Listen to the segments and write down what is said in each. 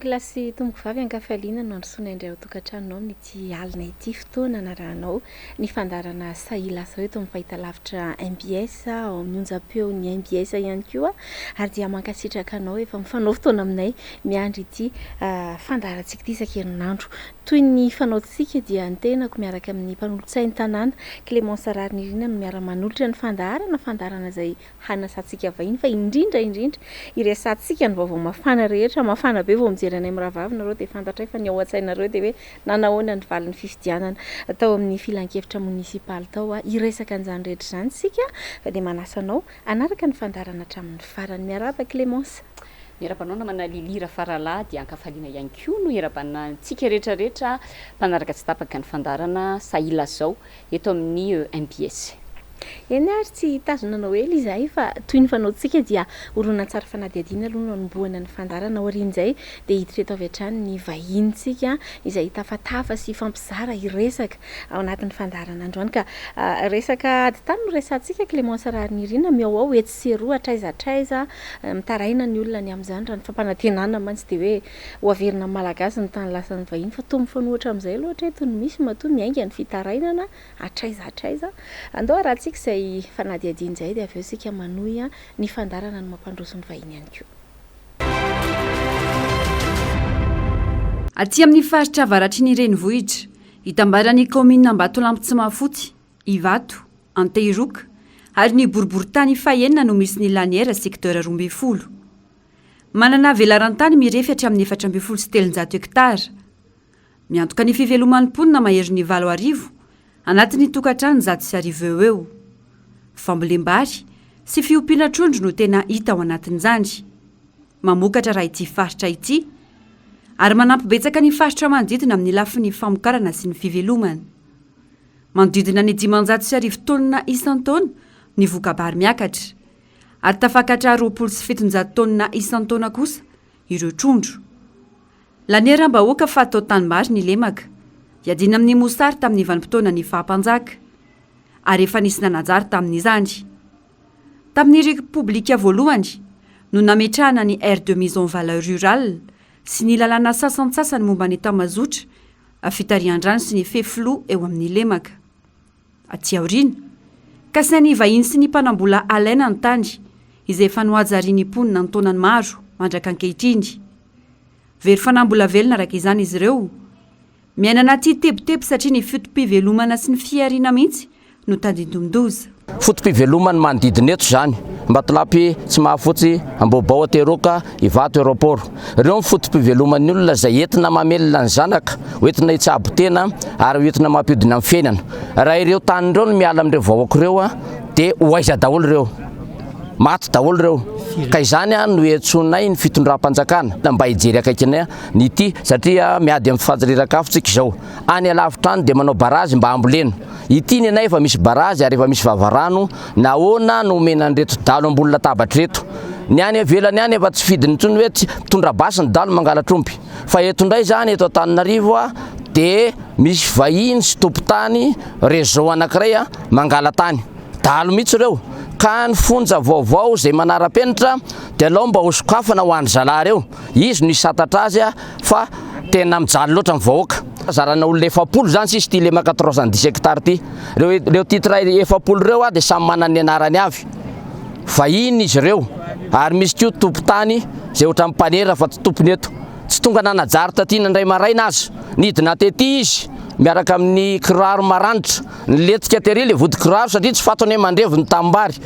kilasy tomboky vavy ankafaliana no androsoana indray ho tokantranonao amin'ity alina ity fotoana anarahanao ny fandarana Sahia Lasa eto amin'ny fahitalavitra MBS ao amin'ny onjam-peo ny MBS ihany koa ary dia mankasitraka anao efa mifanao fotoana aminay miandry ity fandarantsika ity isan-kerinandro toy ny fanaontsika dia ny tenako miaraka amin'ny mpanolotsain'ny tanàna Clémence Rarinirina no miara-manolotra ny fandarana izay hanasantsika vahiny fa indrindra iresantsika ny vaovao mafana rehetra mafana be vao mijery anay miravavy nareo dia fantatra fa ny ao an-tsainareo dia hoe nanahoana ny valin'ny fifidianana atao amin'ny filan-kevitra munisipaly tao iresaka an'izany rehetra izany sika fa dia manasa anao anaraka ny fandarana hatramin'ny farany miaraba Clémence. Miarabanao namana lilira faralahy dia ankafaliana ihany koa no iarabanantsika rehetrarehetra mpanaraka tsy tapaka ny fandarana Sahia Lasa eto amin'ny MBS. Eny ary tsy tazonanao hely izay fa toy ny fanaontsika dia oronan-tsary fanadihadiana aloha no anombohana ny fandarana aorian'izay dia hiditra eto avy hatrany ny vahintsika izay tafatafa sy fampizara iresaka ao anatin'ny fandarana androany ka resaka ady tany no resantsika Clémence Rarinirina miao ao etsy sy eroa atraiza mitaraina ny olona ny amin'izany raha ny fampanantenana mantsy dia hoe ho averina malagasy ny tany lasan'ny vahiny fa toa mifanohatra amin'izay loatra eto ny misy matoa miainga ny fitarainana atraiza andao rahantsika izay fanadihadiana izay dia avy eo sika manohy ny fandarana no mampandroso ny vahiny ihany koa. Aty amin'ny faritra avaratry ny renivohitra hitambaran'ny komina Ambatolampy tsy mahafotsy Ivato Anteiroka ary ny boriboritany fahenina no misy ny laniera sekteur 12. Manana velaran-tany mirefy amin'ny 470 hektara. Miantoka ny fiveloman'ny mponina mahery ny 7,000 anatin'ny tokantrano 110 eo. Fambolem-bary sy fiompiana trondro no tena hita ao anatin'izany. Mamokatra raha ity faritra ity ary manampy betsaka ny faritra manodidina amin'ny lafin'ny famokarana sy ny fivelomana. Manodidina ny 500 tonna isan-taona ny vokabary miakatra ary tafakatra 27 tonna isan-taona kosa ireo trondro. Lanieram-bahoaka fa atao tanimbary ny lemaka iadina amin'ny mosary tamin'ny vanim-potoana ny fahampanjaka ary efa nisy nanajary tamin'izany. Tamin'ny repoblika voalohany no nametrahana ny aire de mise en valeur rurale sy ny lalàna sasantsasany momba ny tamazotra fitarihan-drano sy ny fefilo eo amin'ny lemaka. Aty aoriana kasainy vahiny sy ny mpanambola alaina ny tany izay efa nohajariany mponina ny taonany maro mandraka ankehitriny. Very fanambola velona araka izany izy ireo. Miaina anaty tebotebo satria ny fotom-pivelomana sy ny fiariana mihitsy no tadidondoza. Fotom-pivelomana manodidina eto izany Ambatolampy tsy mahafotsy Ambobao Ateroka Ivato aéroport. Ireo ny fotom-piveloman'ny olona izay entina mamelona ny zanaka, entina hitsabo tena ary entina mampidina amin'ny fiainana. Raha ireo tany ireo no miala amin'ireo vahoaka ireo dia hoaiza daholo ireo. Maty daholo ireo. Ka izany no entsonay ny fitondram-panjakana mba hijery akaikinay nyity satria miady amin'ny fajiriran-kafo tsika izao. Any alavitra any dia manao barazy mba ambolena. Ity ny anay efa misy barazy ary efa misy vavarano nahoana no omena an'ireto dalo ambony latabatra reto. Ny any avelany any efa tsy fidiny intsony hoe tsy mitondra basy ny dalo mangala-trompy. Fa eto indray izany eto Antananarivo dia misy vahiny sy tompon-tany réseau anankiray mangala tany. Dalo mihitsy ireo. Ka ny fonja vaovao izay manara-penitra dia alao mba ho sokafana ho an'ny zalahy ireo. Izy no hisatatra azy fa tena mijaly loatra ny vahoaka. Zarana olona 700 zany sisy ty lemaka 310 hektara ty. Reo titre 700 ireo dia samy manana ny anarany avy. Vahiny izy ireo ary misy koa tompon-tany izay ohatran'ny mpanera fa tsy tompony eto. Tsy tonga nanajary taty nandray maraina azy. Nidina tety izy miaraka amin'ny kiraro maranitra. Niletika tery le vody kiraro satria tsy fatony hoe mandrevo ny tambary.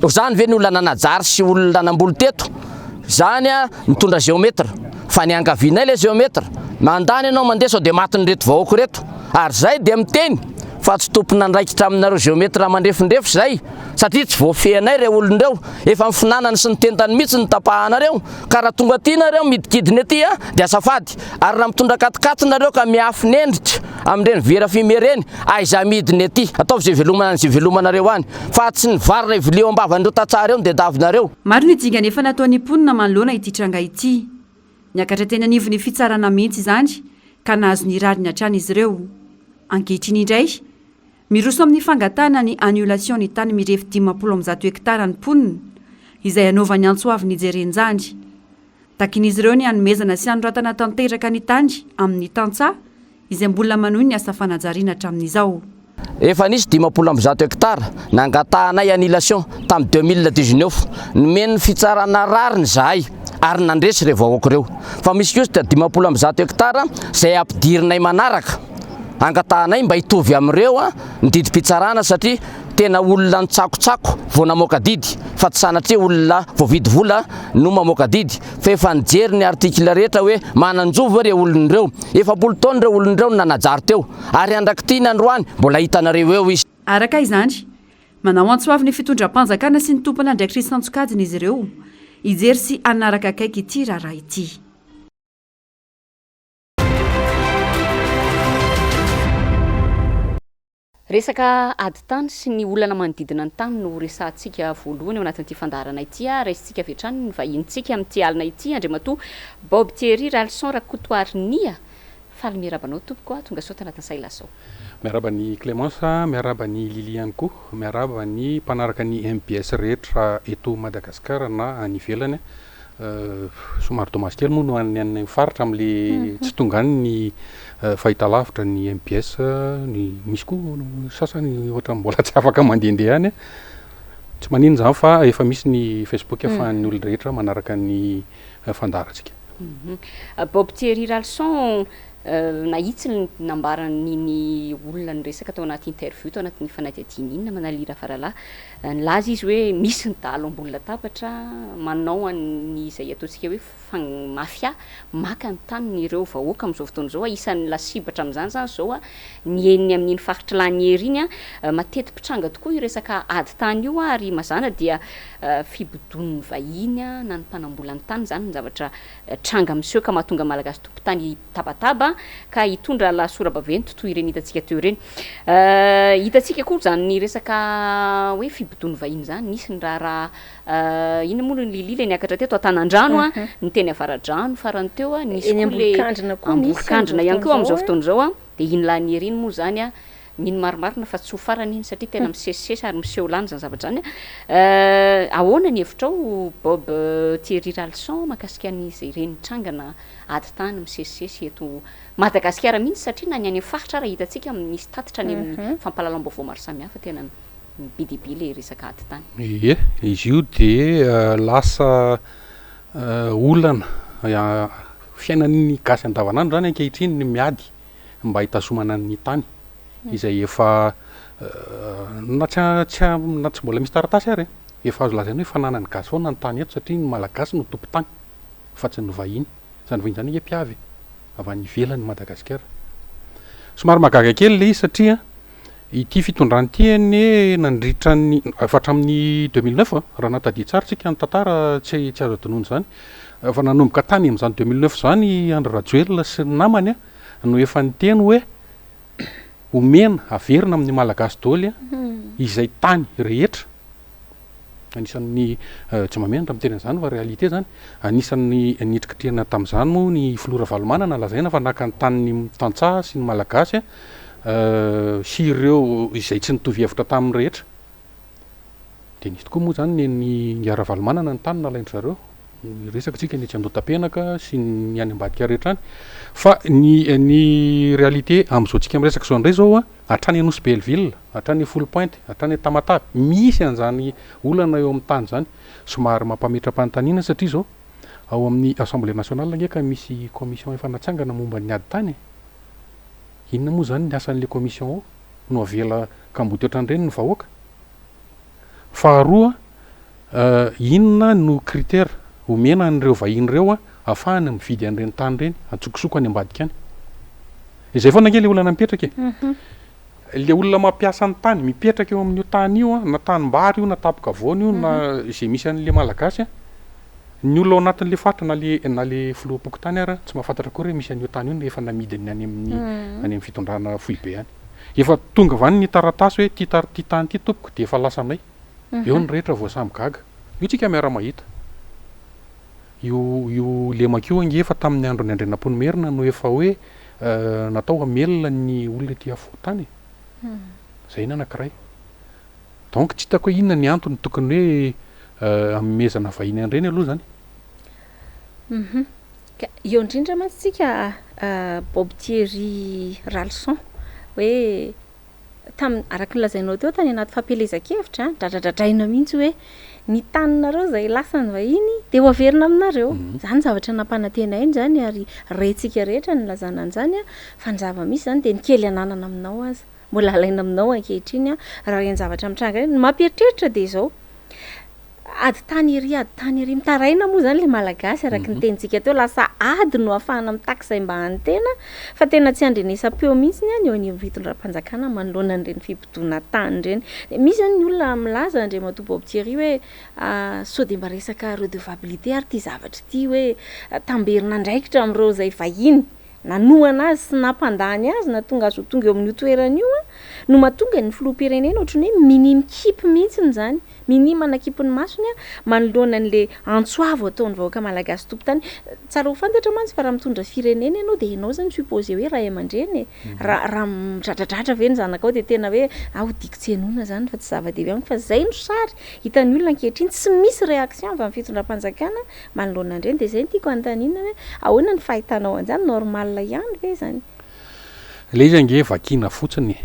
Zany ve ny olona nanajary sy olona namboly teto. Zany mitondra géomètre. Fa ny angavianay le géomètre. Mandany ianao mandeha sao dia maty ny reto vahoaka reto. Ary zay dia miteny fa tsy tompona andraikitra aminareo géomètre mandrefindrefy zay satria tsy voafehanay ireo olon'ireo efa mifinanany sy ny tentany mihitsy ny tapahanareo ka raha tonga aty nareo midikidiny aty dia azafady ary raha mitondra katikaty nareo ka miafinendritra amin'ireny vera fime reny aiza midiny aty ataovy izay velomana izay velomanareo any fa tsy ny varina ivileo ambavan'ireo tatsara eo dia davinareo. Maro ny dingana efa nataon'ny mponina manoloana ity tranga ity. Niakatra tena nivony fitsarana mihitsy izany ka nahazo ny rariny hatrany izy ireo. Ankehitriny indray miroso amin'ny fangatana ny annulation ny tany mirefy 510 hektara ny mponina izay anaovany antsoavy ny jerenjany. takin'izy ireo ny hanomezana sy anoratana tanteraka ny tany amin'ny tantsaha izay mbola manohy ny asa fanajariana hatramin'izao. Efa nisy 500 hektara nangatahanay annulation tamin'ny 2019 nomeny fitsarana rariny zahay ary nandresy ireo vahoaka ireo fa misy kosa 500 hektara izay ampidirinay manaraka angatahanay mba hitovy amin'ireo ny didim-pitsarana satria tena olona nitsakotsako vao namoaka didy fa tsy sanatria olona voavidy vola no mamoaka didy fa efa nijery ny artikla rehetra hoe mananjova ireo olon'ireo efa 10 taona ireo olon'ireo nanajary teo ary andrakity ny androany mbola hitanareo eo izy. Araka izany manao antsoavy ny fitondram-panjakana sy ny tompona andraikitry santsokajiny izy ireo ijery sy anaraka akaiky ity raharaha ity. Resaka ady tany sy ny olana manodidina ny tany no resahantsika voalohany ao anatin'ity fandaharana ity resintsika vetrany ny vahintsika amin'ity alina ity andriamatoa Bob Thierry Ralson Rakotoarinia faly miarabanao tompoko tonga soa tanatin'ny Sahia Lasa. Miaraba ny Clémence, miaraba ny Lili ihany koa, miaraba ny mpanaraka ny MPS rehetra eto Madagasikara na any ivelany. Somary dommage kely moa no any faritra amin'le tsy tonga any ny fahitalavitra ny MPS ny misy koa sasany ohatra mbola tsy afaka mandehandeha any tsy manino zany fa efa misy ny Facebook ahafahan'ny olona rehetra manaraka ny fandaharantsika. Bob Thierry Ralson nahitsy ny nambaran'iny olona ny resaka tao anaty interview tao anatin'ny fanadihadiana inona manalira faralahy nilaza izy hoe misy ny dalo ambony latabatra manao any izay ataontsika hoe mafia maka ny tany ireo vahoaka amin'izao fotoana izao isan'ny lasibatra amin'izany zany zao ny eny amin'iny faritra laniera iny matety pitranga tokoa io resaka ady tany io ary mazana dia fibodon'ny vahiny na ny mpanambola ny tany zany ny zavatra tranga miseho ka mahatonga malagasy tompon-tany tabataba ka hitondra lasorabaventy toy ireny hitantsika teo ireny. Hitantsika koa zany ny resaka hoe fibodon'ny vahiny zany nisy ny raha ina moa ny lilila niakatra teto Antanandrano ny teny Avaradrano farany teo nisy koa le Amborikandrina ihany koa amin'izao fotoana izao dia iny laniera iny moa zany mino marimarina fa tsy ho farany iny satria tena misesisesy ary miseho lany zany zavatra zany. Ahoana ny hevitrao Bob Thierry Ralson mahakasika an'izay ireny trangana ady tany misesisesy eto Madagasikara mihitsy satria na ny any faritra raha hitantsika misy tatitra any amin'ny fampahalalam-baovao maro samihafa tena bidibi le resaka ady tany. Ie, izy io dia lasa olana fiainan'ny gasy andavanandro zany ankehitriny ny miady mba hitasomana ny tany izay efa na tsy mbola misy taratasy ary efa azo lazaina hoe fananany gasy foana ny tany eto satria ny malagasy no tompo tany fa tsy ny vahiny zany vahiny zany hoe mpiavy avy any ivelany Madagasikara. Somary magaga kely le izy satria ity fitondrany any nandritra ny efa hatramin'ny 2009 raha natadidy tsara tsika ny tantara tsy azo adinoiny zany fa nanomboka tany amin'izany 2009 zany Andry Rajoelina sy ny namany no efa niteny hoe omena averina amin'ny malagasy daholo izay tany rehetra anisan'ny tsy mamena raha miteny an'izany fa réalité zany anisan'ny nitrikitrihana tamin'izany moa ny filora valomanana lazaina fa naka ny tany tantsaha sy ny malagasy sy ireo izay tsy nitovy hevitra tamin'ny rehetra dia nisy tokoa moa zany ny ara valomanana ny tany nalaindry zareo resaka tsika ny Tsyandota-penaka sy ny any ambadika rehetra any fa ny réalité amin'izao tsika miresaka zao indray zao hatrany Anosy Belleville hatrany Full Point hatrany Tamatave misy an'izany olana eo amin'ny tany zany somary mampametra-panontaniana satria zao ao amin'ny Assemblée nationale ngefa misy commission efa natsangana momba ny ady tany inona moa zany ny asan'le commission ao no avela kamboty ohatran'ireny ny vahoaka. Faharoa inona no critère omena an'ireo vahiny ireo ahafahany mividy an'ireny tany ireny antsokosoko any ambadika any izay foana ange le olana mipetraka le olona mampiasa ny tany mipetraka eo amin'io tany io na tanimbary io na tapoka vaona io na izay misy an'le malagasy ny olona ao anatin'le faritra na le filoham-poko tany ary tsy mahafantatra koa hoe misy an'io tany io efa namidiny any amin'ny fitondrana foibe any efa tonga vany ny taratasy hoe ty tany ty tompoko dia efa lasa anay eo ny rehetra voasamby gaga io tsika miara mahita io lemakio angefa tamin'ny andron'ny Andrenamponomerina no efa hoe natao hamelona ny olona ty afo tany zay ny anankiray donc tsy hitako hoe inona ny antony tokony hoe amezana vahiny an'ireny aloha zany. Eo indrindra mantsika Bob Thierry Ralson hoe araka ny lazainao teo tany anaty fampelezan-kevitra dradradradraina mihitsy hoe ny taninareo zay lasa ny vahiny de ho averina aminareo. Zany zavatra nampanantena iny zany ary retsika rehetra ny lazana an'izany fa ny zava misy zany de ny kely ananana aminao aza mbola alaina aminao ankehitriny raha reny zavatra mitranga ny mampieritreritra de zao ady tany ery mitaraina moa zany le malagasy araky ny tenintsika teo lasa ady no afahana mitakizay mba hany-tena fa tena tsy andrenesam-peo mihitsy eo ny vitondram-panjakana manoloana an'ireny fimpitona tany reny. Misy zany ny olona milaza Andriamatoa Bob Thierry hoe sao de mba resaka redevabilité ary ty zavatra ty hoe tamberina ndraikitra amin'ireo zay vahiny nanoana azy sy nampandany azy na tonga azy ho tonga eo amin'ny toerana io no mahatonga ny filoham-pirenena ohatrany hoe minimikipy mihitsiny zany minimana kipy ny masony manoloana an'le antsoavo ataony vahoaka malagasy tompon-tany. Tsara ho fantatra mantsy fa raha mitondra firenena ianao de ianao zany supposé hoe ray aman-dreny raha midradradratra ve ny zanakao de tena hoe ho diko tsenona zany fa tsy zava-dehibe amiko fa zay no sary hitan'ny olona ankehitriny tsy misy réaction avy amin'ny fitondram-panjakana manoloana an'ireny de zay no tiako anontaniana hoe ahoana ny fahitanao an'izany normal ihany ve zany? Le izy ange vakina fotsiny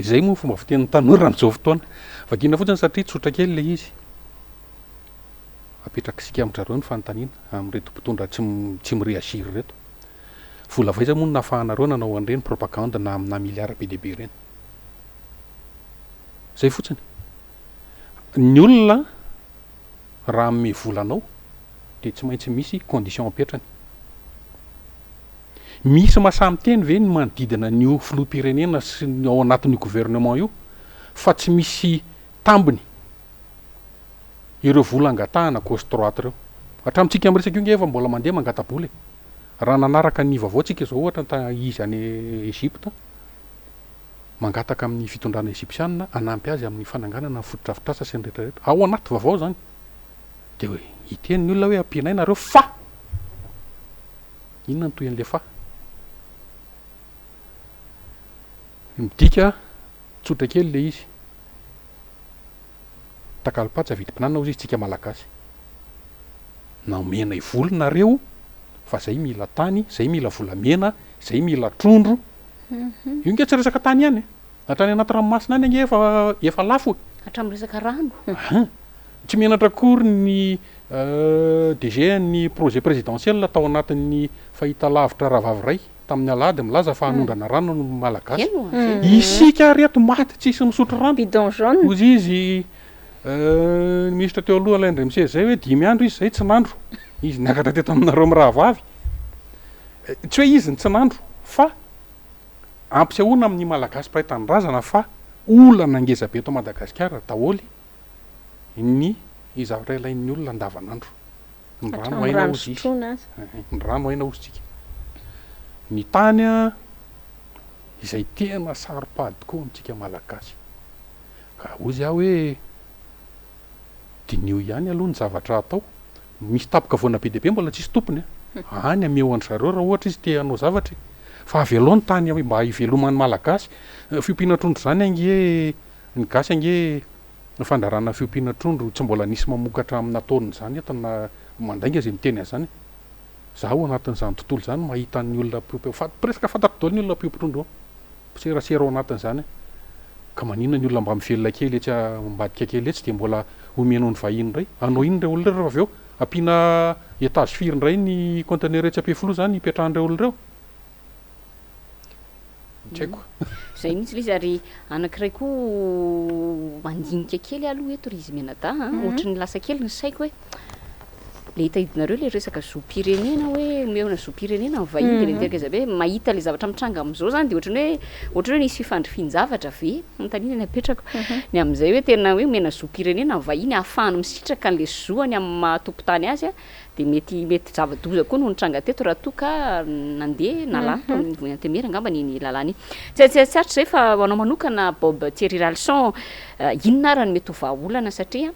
zay moa fomba fiten'ny tanora amin'izao fotoana vakina fotsiny satria tsotra kely le izy apetrakisika amin'zareo ny fanontaniana amin'reto mpitondra tsy mireagiry reto vola vaiza moa nafahanareo nanao an'ireny propagande na amina miliara be dehibe ireny zay fotsiny ny olona raha ame volanao de tsy maintsy misy condition apetrany. Misy masamy teny ve ny manodidina ny filoham-pirenena sy ao anatin'ny gouvernement io fa tsy misy tambiny ireo vola angatahana gauche droite reo hatramintsika am'resaka io nge efa mbola mandeha mangataboly raha nanaraka ny vaovao tsika zao ohatra izy any Egypte mangataka amin'ny fitondrana egyptianina anampy azy amin'ny fananganana fotodrafitrasa sy ny rehetrarehetra ao anaty vaovao zany de hoe hiteny ny olona hoe ampianay nareo fa inona ny toy an'le fa midika tsotra kely le izy takalopatsa vidim-pinanana ozy izy tsika malagasy naomena ivolonareo fa zay mila tany zay mila volamena zay mila trondro io nge tsy resaka tany ihany hatrany anaty ranomasina any ange efa lafo hatramin'ny resaka rano tsy menatra akory ny DG ny projet présidentiel tao anatin'ny fahita lavitra ravavy ray tamin'ny alady milaza fa hanondrana rano ny malagasy isika reto maty tsisy misotro rano bidon jaune ozy izy ministre teo aloha Alain Dremsez zay hoe 5 andro izy zay tsy nandro izy niakatra teto aminareo mirahavavy tsy hoe izy ny tsy nandro fa ampisehoana amin'ny malagasy mpiray tanindrazana fa olana ngeza be eto Madagasikara daholy ny izavatra ilain'ny olona andavanandro ny rano aina ozy izy ny rano aina ozy tsika ny tany izay tena saropady tokoa amintsika malagasy ka ozy aho hoe dinio ihany aloha ny zavatra atao misy tapoka voana be dehibe mbola tsisy tompony any ameo andry zareo raha ohatra izy te hanao zavatra fa avelo ny tany mba hiveloman'ny malagasy fiompiana trondro zany ange ny gasy ange fandarana fiompiana trondro tsy mbola nisy mamokatra amina taoniny zany etana mandainga zay miteny zany zaho anatin'izany tontolo zany mahita ny olona presque fantatro daholo ny olona piompitrondro serasera ao anatin'izany ka maninona ny olona mba mivelona kely etsy ambadika kely etsy de mbola omenao ny vahiny ray anao iny reo olona reo avy eo ampiana etage firy ndray ny conteneur etsy ampefilo zany hipetrahan'ireo olona reo tsy haiko zay mihitsy le izy ary anankiray koa mandinika kely aloha eto ry izy menada ohatry ny lasa kely ny saiko hoe le hitahidinareo le resaka zoom-pirenena hoe meona zoom-pirenena mivahiny de le miteraka izy hoe mahita le zavatra mitranga am'izao zany de ohatrany hoe nisy fifandrifin-javatra ve notanina ny apetrako ny am'izay hoe tena hoe mena zoom-pirenena mivahiny ahafahany misitraka an'le zoany amin'ny matompo-tany azy de mety zava-doza koa no nitranga teto raha toa ka nandeha nalato amin'ny voyantemera angamba ny lalàna tsy arotry zay fa anao manokana Bob Thierry Ralson inona ara ny mety ho vahaolana satria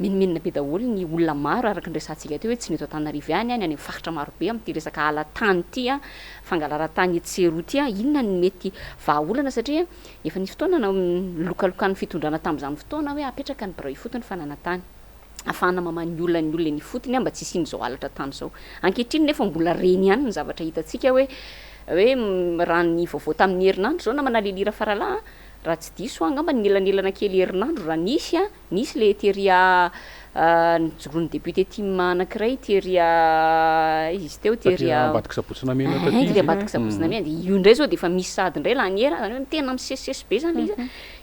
menimenina be daholo ny olona maro araka ny resantsika teo hoe tsy neto Antananarivo ihany any faritra maro be amin'ity resaka ala tany ty fangalara-tany etseroa ty inona ny mety vahaolana satria efa nisy fotoana lokalokan'ny fitondrana tamin'izany fotoana hoe apetraka ny birao ifotony fanana tany afahana mamany olona ny olona ny fotony mba tsy isiny zao alatra tany zao ankehitriny nefa mbola reny ihany ny zavatra hitantsika hoe raha ny vaovao tamin'ny herinandro zao na manalilira faralahy raha tsy diso angamba ny elanelana kely herinandro raha nisy le teria nijoroan'ny député Tim anankiray teria izy teo teria ambadika sabotsina mena ambadika sabotsina mena io indray zao de efa misy sady indray laha ny hera zany hoe tena misesisesy be zany izy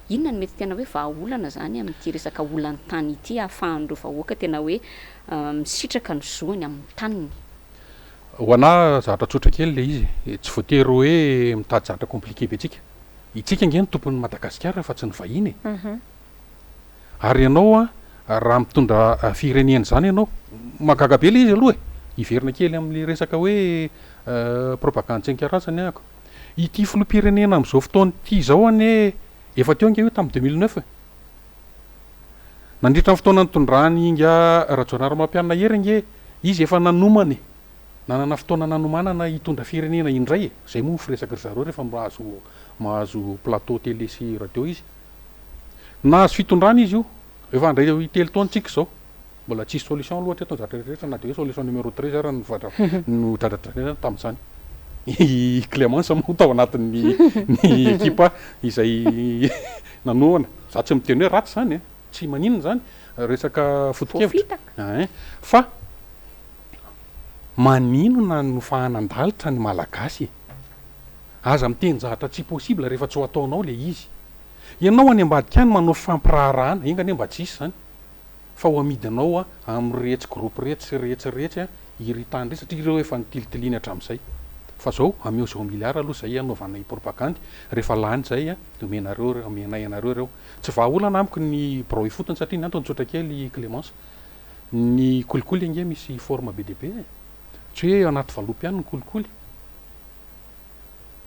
inona ny mety tena hoe vahaolana zany amin'ity resaka olany tany ity ahafahan'ireo vahoaka tena hoe misitraka ny zoany amin'ny taniny ho ana zavatra tsotra kely le izy tsy voatery hoe mitady zavatra compliqué be tsika itsika nge ny tompon'ny Madagasikara fa tsy ny vahiny ary ianao raha mitondra firenena zany ianao mahagaga be le izy aloha iverina kely amin'ny resaka hoe propagande tsy ankarazany ako ity filoham-pirenena amin'izao fotoana ity zao ane efa teo nge hoe tamin'ny 2009 nandritra ny fotoana nitondrany inga rajonaromampianina hery nge izy efa nanomany nanana fotoana nanomanana hitondra firenena indray zay moa firesaka ry zareo rehefa mahazo plateau télé sy radio izy nahazo fitondrana izy io efa ndray telo taona tsika zao mbola tsisy solution loatra eto zatra rehetra na de hoe solution numéro 3 zara no dradradrana tamin'izany i Clémence moa tao anatin'ny ekipa izay nanoana za tsy miteny hoe ratsy zany tsy maninona zany resaka foto-kevitra fa maninona no fahanandalitra ny malagasy aza miteny zahatra tsy possible rehefa tsy ho ataonao le izy ianao any ambadika any manao fampirarahana inga ane mba tsisy zany fa ho amidinao amin'ny retsy groupe retsy iritany re satria ireo efa nitilitiliany hatramin'izay fa zao ameo zao milliard aloha zay anaovana i propagande rehefa lany zay omenareo omenay anareo reo tsy vahaolana amiko ny broi fotony satria ny antony tsotra kely Clémence ny kolikoly ange misy forme be deabe tsy hoe anaty valopy ihany ny kolikoly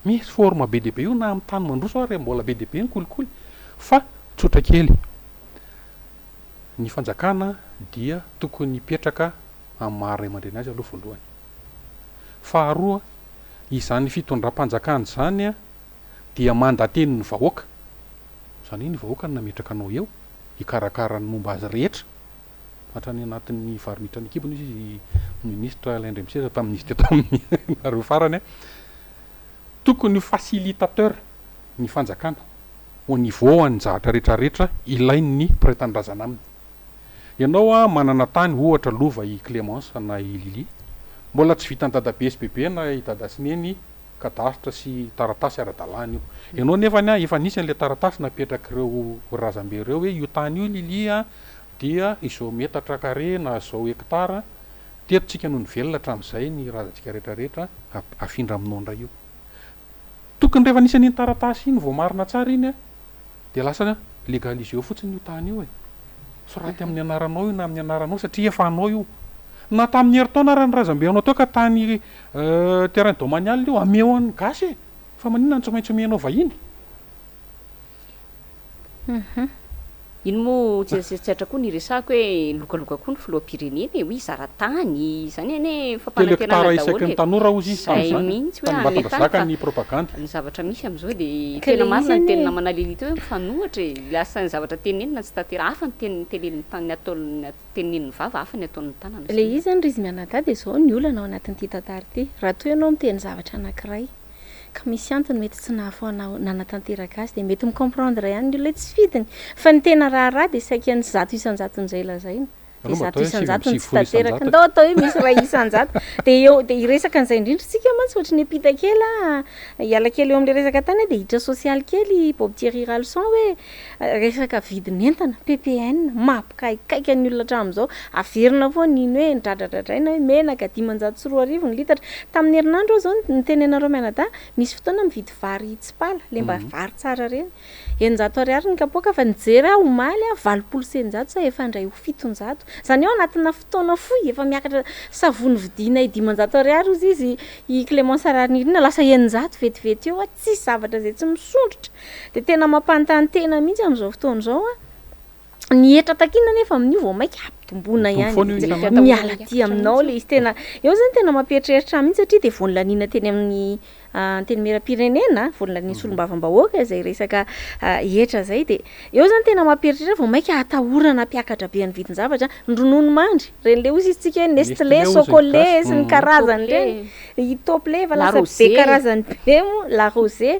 misy forme be deabe io na amin'ny tany mandroso ary mbola be deabe ny kolikoly fa tsotra kely ny fanjakana dia tokony hipetraka amin'ny maharay aman-dreny azy aloha voalohany faharoa izany fitondram-panjakana zany dia mandateny ny vahoaka zany ny vahoaka ny nametraka anao eo hikarakara ny momba azy rehetra hatrany anatin'ny varimitra ny ekibony izy ministre Alain Ndremisesa tamin'izy teto amin'ny nareo farany tokony facilitateur ny fanjakana au niveau any zavatra rehetrarehetra ilain'ny pretendrazana aminy ianao manana tany ohatra lova i Clémence na i Lili mbola tsy vitany dada BSBB na i dada sineny kadastra sy taratasy ara-dalàna io ianao nefany efa nisy an'le taratasy napetraka ireo razambe ireo hoe io tany io Lili dia izao metatra carré na zao hektara terotsika noho ny velona hatramin'izay ny razantsika rehetrarehetra afindra aminao ndray io tokony rehefa nisy an'iny taratasy iny vao marina tsara iny de lasa legalize eo fotsiny io tany io so raha ty amin'ny anaranao io na amin'ny anaranao satria efa anao io na tamin'ny heritaona raha ny razambe anao teo ka tany terrain domanial io ameo any gasy fa maninona ny tsy maintsy omenao vahiny ino moa tsatra koa ny resako hoe lokaloka koa ny filoham-pirenena hoe zaratany zany ane fampanantenana hektara isaky ny tanora ozy zay mihitsy hoe Matandrasaka ny propagande ny zavatra misy am'izao de tena marina ny tenina manalilita hoe mifanohatra lasa ny zavatra tenenina tsy tatera hafa ny teniny teneniny tany ataony teneniny vava hafa ny ataon'ny tanana le izy zany rizy mianadady zao ny olana ao anatin'ity tantara ity raha toy ianao miteny zavatra anankiray ka misy antony mety tsy nahafoanao nanatanteraka azy de mety micomprendre ihany ny olona tsy fidiny fa ny tena raharaha de saika ny zato isan-jaton'izay lazaina de zato isan-jatony tsy tanteraka ndao atao hoe misy ray isan-jato de iresaka an'izay indrindra tsika mantsy ohatry ny apita kely hiala kely eo am'le resaka tany de hitra social kely Bob Thierry Ralson hoe resaka vidin'entana PPN mampikaikaiky ny olona hatramin'izao averina foa niny hoe nidradradradraina hoe menaka 500 ny litatra tamin'ny herinandro zao ny tenenareo mianada misy fotoana mividy vary tsipala le mba vary tsara reny 100 ny kapoaka fa nijery omaly 700 sa efa ndray ho 700 zany eo anatina fotoana foy efa miakatra savony vidina 500 ozy izy i Clémence Aranirina lasa 100 vetivety eo tsy zavatra zay tsy misondrotra de tena mampanontany tena mihitsy am'izao fotoana zao ny etra takina nefa amin'io vao mainka ampitombona ihany miala ty aminao le izy tena eo zany tena mampieritreritra mihitsy satria de voalaniana teny amin'ny teny mera-pirenena voalaniana solombavam-bahoaka zay resaka etra zay de eo zany tena mampieritreritra vao mainka atahorana mpiakatra be ny vidin-javatra ndronono mandry reny le ozy izy tsika Nestlé chocolat sy ny karazany reny i top le efa lasa be karazany be mo la rosée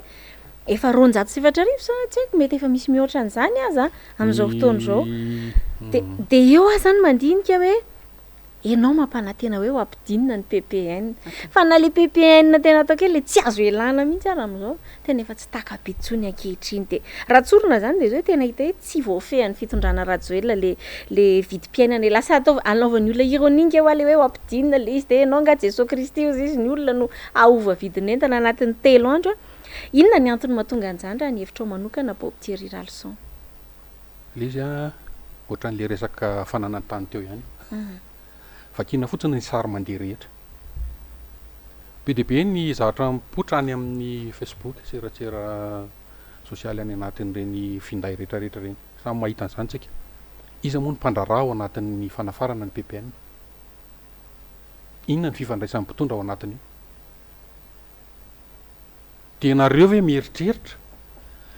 efa 270 sa tsy haiko mety efa misy mihoatra an'izany aza amin'izao fotoana zao de eo aza zany mandinika hoe enao mampanantena hoe ampidinina ny PPN fa na le PPN tena atao kely le tsy azo elana mihitsy ara amin'izao tena efa tsy takabe tsony ankehitriny de ratsorina zany de zao tena hita hoe tsy voafehan'ny fitondrana rajoelina le vidim-piainana lasa atao anaovan'ny olona ironinga ho le hoe ampidinina le izy de enao nga Jesosy Kristy ozy izy ny olona no ahova vidin'entana anatin'ny 3 andro inona ny antony mahatonga an'izany raha ny hevitrao manokana Bob Thierry Ralson? Le izy ohatran'le resaka fananantany teo ihany vakina fotsiny ny sary mandeha rehetra be dia be ny zavatra mipoitra any amin'ny Facebook seratsera sosialy any anatin'ireny finday rehetrarehetra reny samy mahita an'izany tsika iza moa ny mpandraraha ao anatin'ny fanafarana ny PPN inona ny fifandraisan'ny mpitondra ao anatin'io de nareo ve mieritreritra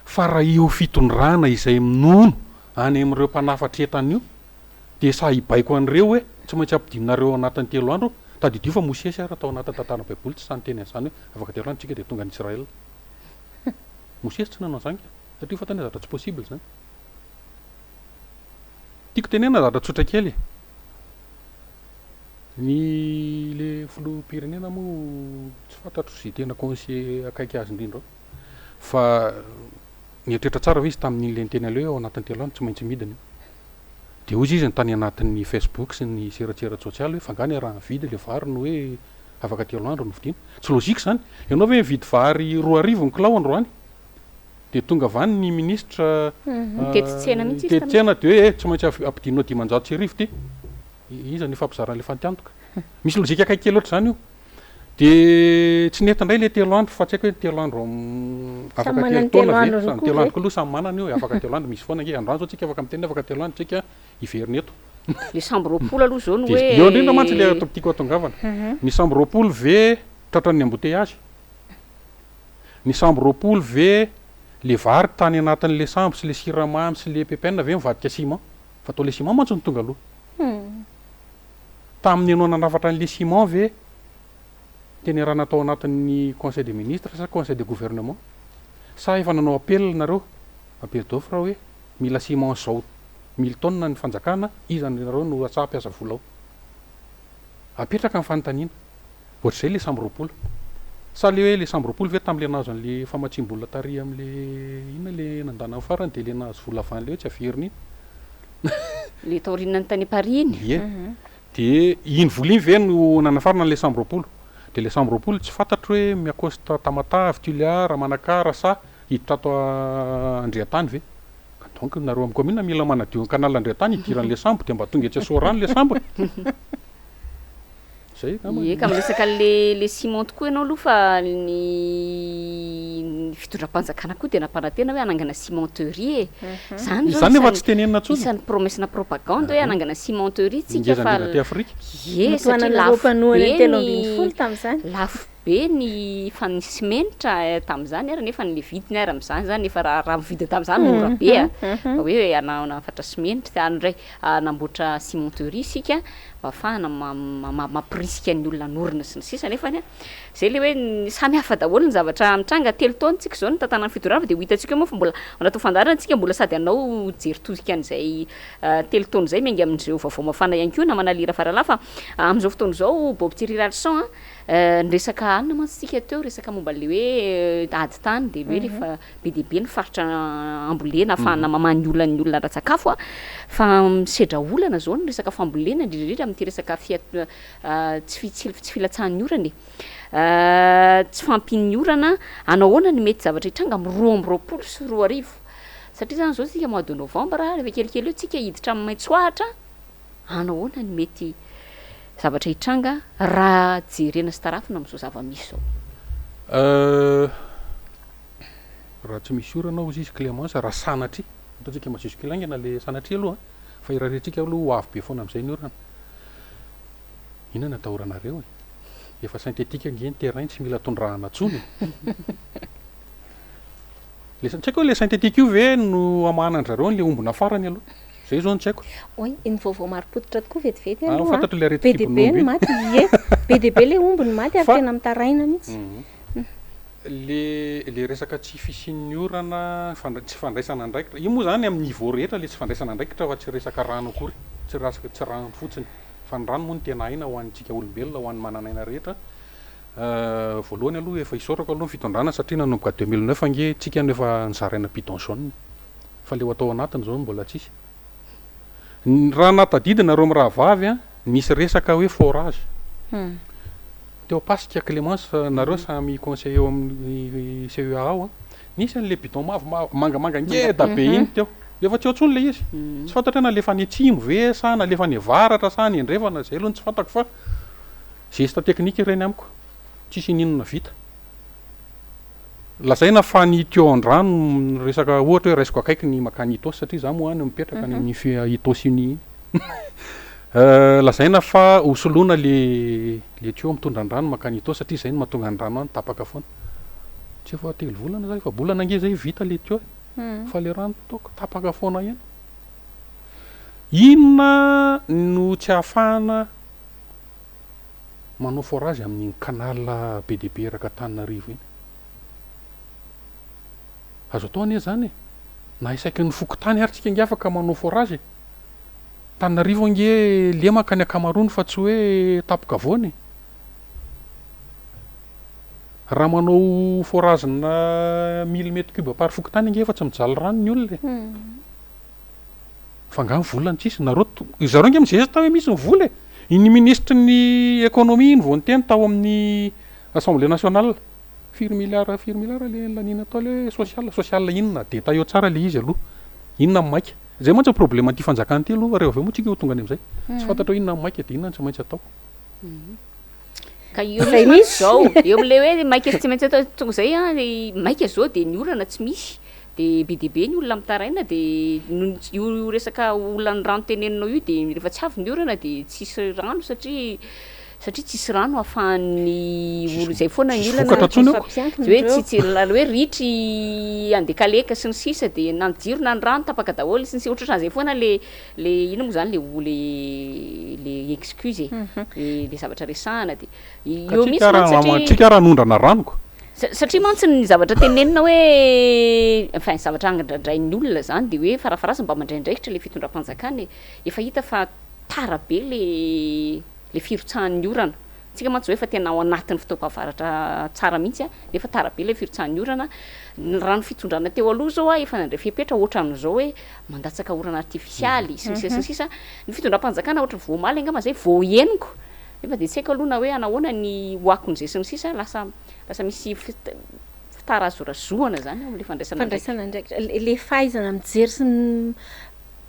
fa raha io fitondrana izay minono any amin'ireo mpanafatra etan'io de sa hibaiko an'ireo hoe tsy maintsy ampidinareo anatin'ny 3 andro tadidio fa Mosiesy ary atao anatin'ny tantara baiboly tsy sany teny an'izany hoe afaka 3 andro tsika de tonga ny Israel Mosiesy tsy nanao an'izany satria fa tena zavatra tsy possible zany tiako tenena zavatra tsotra kely ny le filoham-pirenena moa tsy fantatro zay tena conseiller akaiky azy indrindra fa nieritreritra tsara ve izy tamin'iny le teny aloha hoe ao anatin'ny 3 andro tsy maintsy midina de ozy izy nytany anatin'ny Facebook sy ny seratsera sosialy hoe fangany raha mividy le vary no hoe afaka 3 andro no vidiana tsy lôzika zany ianao hoe mividy vary 2 arivo ny kilao androany de tonga vany ny ministra tetitsena mihitsy tetitsena de hoe tsy maintsy ampidinao 500 sy arivo ty iza ny fampizaran'le fantiantoka misy lôzika akaiky kely oatra zany io de tsy nety indray le 3 andro fa tsy haiko hoe 3 andro afaka 3 andro ve 3 andro aloha samy manana io afaka 3 andro misy foana nge androany zao tsika afaka miteny afaka 3 andro tsika iverina eto le sambo roapolo aloha zao no hoe eo indrindra mantsy le tiako atongavana ny sambo roapolo ve tratran'ny embouteillage ny sambo roapolo ve le vary tany anatin'le sambo sy le siramamy sy le PPN ve mivadika ciment fa atao le ciment mantsy ny tonga aloha tamin'ny anao nanafatra an'le ciment ve teny raha natao anatin'ny conseil des ministres sa conseil de gouvernement sa efa nanao appel nareo appel d'offre hoe mila ciment zao 1000 tonnes ny fanjakana izany nareo no atsaha-piasa volao apetraka ny fanontaniana ohatr'izay le sambo roapolo sa le hoe le sambo roapolo ve tam'le nazo an'le famatsim-bola tary am'le inona le nandana amin'ny farany de le nazo vola avany le hoe tsy averiny iny le taorinany tany Paris iny ie de iny vola iny ve no nanafarana an'le sambo roapolo de le sambo roapolo tsy fantatro hoe miakosta tamatavy tuliara manakara sa hiditra ato Andriatany ve ka donc nareo amiko mihina mila manadio ny kanal Andriatany idiran'le sambo de mba tonga etsy asorany le sambo zay ie ka miresaka le ciment tokoa ianao aloha fa ny fitondram-panjakana koa de nampanantena hoe anangana cimenterie zany zany efa tsy tenenina tsony isan'ny promesse-na propagande hoe anangana cimenterie tsika fa ngezan'ty Afrika ie satria lafo be ny simenitra tam'izany ary nefa le vidiny ary am'izany zany efa raha mividy tam'izany mora be fa hoe anafatra simenitra andray anamboatra cimenterie sika mba afahana mampirisika ny olona norina sy ny sisa nefa zay le hoe samy hafa daholo ny zavatra mitranga 3 taona tsika zao ny tantanany fidorana de ho hitantsika moa fa mbola anaty fandarana tsika mbola sady anao jery tozika an'izay 3 taona zay miainga amin'izao vaovao mafana ihany koa na manalira faralahy fa amin'izao fotoana zao Bob Thierry Ralson ny resaka anina mantsika teo resaka momba le hoe ady tany de hoe rehefa be de be ny faritra ambolena afahana mamany olona ra-tsakafo fa misedra olana zao ny resaka fambolena indrindrindrindra amin'ity resaka tsy filatsahan'ny orana tsy fampin'ny orana anahoana ny mety zavatra hitranga amin'ny 2 sy 2 arivo satria zany zao tsika mois de novambra rehefa kelikely eo tsika hiditra amin'ny maitsoahatra anahoana ny mety zavatra hitranga raha jerena sy tarafina amin'izao zava-misy zao raha tsy misy orana ozy izy Clémence raha sanatry ataontsika masisikilangana le sanatria aloha fa irarentsika aloha avy be foana am'izay ny orana inona atahoranareo efa syntetika nge ny terrain tsy mila tondrahana tsony tsy haiko hoe le syntetika io ve no amahanandrareo le ombona farany aloha zay zao no tsy haiko oy ny vaovao marom-potitra tokoa vetivety fantatro le be de be ny maty be de be le ombony maty ary tena mitaraina mihitsy le resaka tsy fisian'ny orana tsy fandraisana andraikitra io moa zany amin'ny niveau rehetra le tsy fandraisana andraikitra fa tsy resaka rano akory tsy rano fotsiny fa ny rano moa ny tena aina ho antsika olombelona ho an'ny mananaina rehetra voalohany aloha efa isorako aloha ny fitondrana satria nanomboka 2009 nge tsika no efa nizaraina piton jaune fa le ho atao anatiny zao mbola tsisy raha natadidina reo raha vavy a misy resaka hoe forage teo pasika Clémence nareo samy conseiller eo amin'ny CEA ao nisy an'le bidon mangamanga ngeda be iny teo efa tsy otsony le izy tsy fantatra na lefa any atsimo ve sa na lefa any avaratra sa ny andrevana zay aloha tsy fantako fa geste technique ireny amiko tsisy ninona vita lazaina fa ny teo an-drano resaka ohatra hoe raisiko akaiky ny makany itosy satria za moa any mipetraka any amin'ny itosy iny lazaina fa hosoloana le teo mitondra an-drano makany itosy satria zay ny mahatonga an-drano any tapaka foana tsy efa telo volana zay fa bolana nge zay vita le teo fa le rano toko tapaka foana ihany inona no tsy ahafahana manao forage amin'ny canal be de be eraka Tananarivo iny azo atao anie zany na isaiky ny fokotany ary tsika nge afaka manao forage Tananarivo nge lemaka ny akamarony fa tsy hoe tapoka voany raha manao forage na 1000 mètres cube par fokotany nge efa tsy mijaly rano ny olona fa nga volany tsisy nareo zareo nge mizay tao hoe misy ny vola iny ministre ny économie iny vao nyteny tao amin'ny assemblée nationale 4 milliards le lanina atao le social inona de ta eo tsara le izy aloha inona maika zay mantsy problème anty fanjakana ty aloha reo aveo moa tsika eo tonga any am'izay tsy fantatra hoe inona maika de inona tsy maintsy atao ka io misy zao eo am'le hoe maika tsy maintsy atao tonga zay a maika zao de ny orana tsy misy de be de be ny olona mitaraina de io resaka olany rano teneninao io de rehefa tsy avy ny orana de tsisy rano satria tsisy rano ahafahan'ny olo zay foana ny olana hoe tsy hoe ritry andekaleka sy ny sisa de na nijiro na ny rano tapaka daholo sy ny ohatratra zay foana le ino moa zany le excuse le zavatra resahana de io misy tsika raha nondrana ranoko satria mantsy ny zavatra tenenina hoe enfin zavatra angandradrain'ny olona zany de hoe farafarasa mba mandraindraikitra le fitondram-panjakana efa hita fa tara be le firotsahan'ny orana tsika mantsy hoe efa tena ao anatin'ny fotoam-pahavaratra tsara mihitsy a nefa tara be le firotsahan'ny orana ny rano fitondrana teo aloha zao a efa nandray fipetra ohatran'izao hoe mandatsaka orana artifisialy sy ny sisa ny fitondram-panjakana ohatra voamaly angamba zay voaheniko nefa de tsy haiko aloha na hoe anahoana ny hoakon'izay sy ny sisa lasa misy fitarazorazoana zany am'le fandraisana ndraikitra le fahaizana mijery sy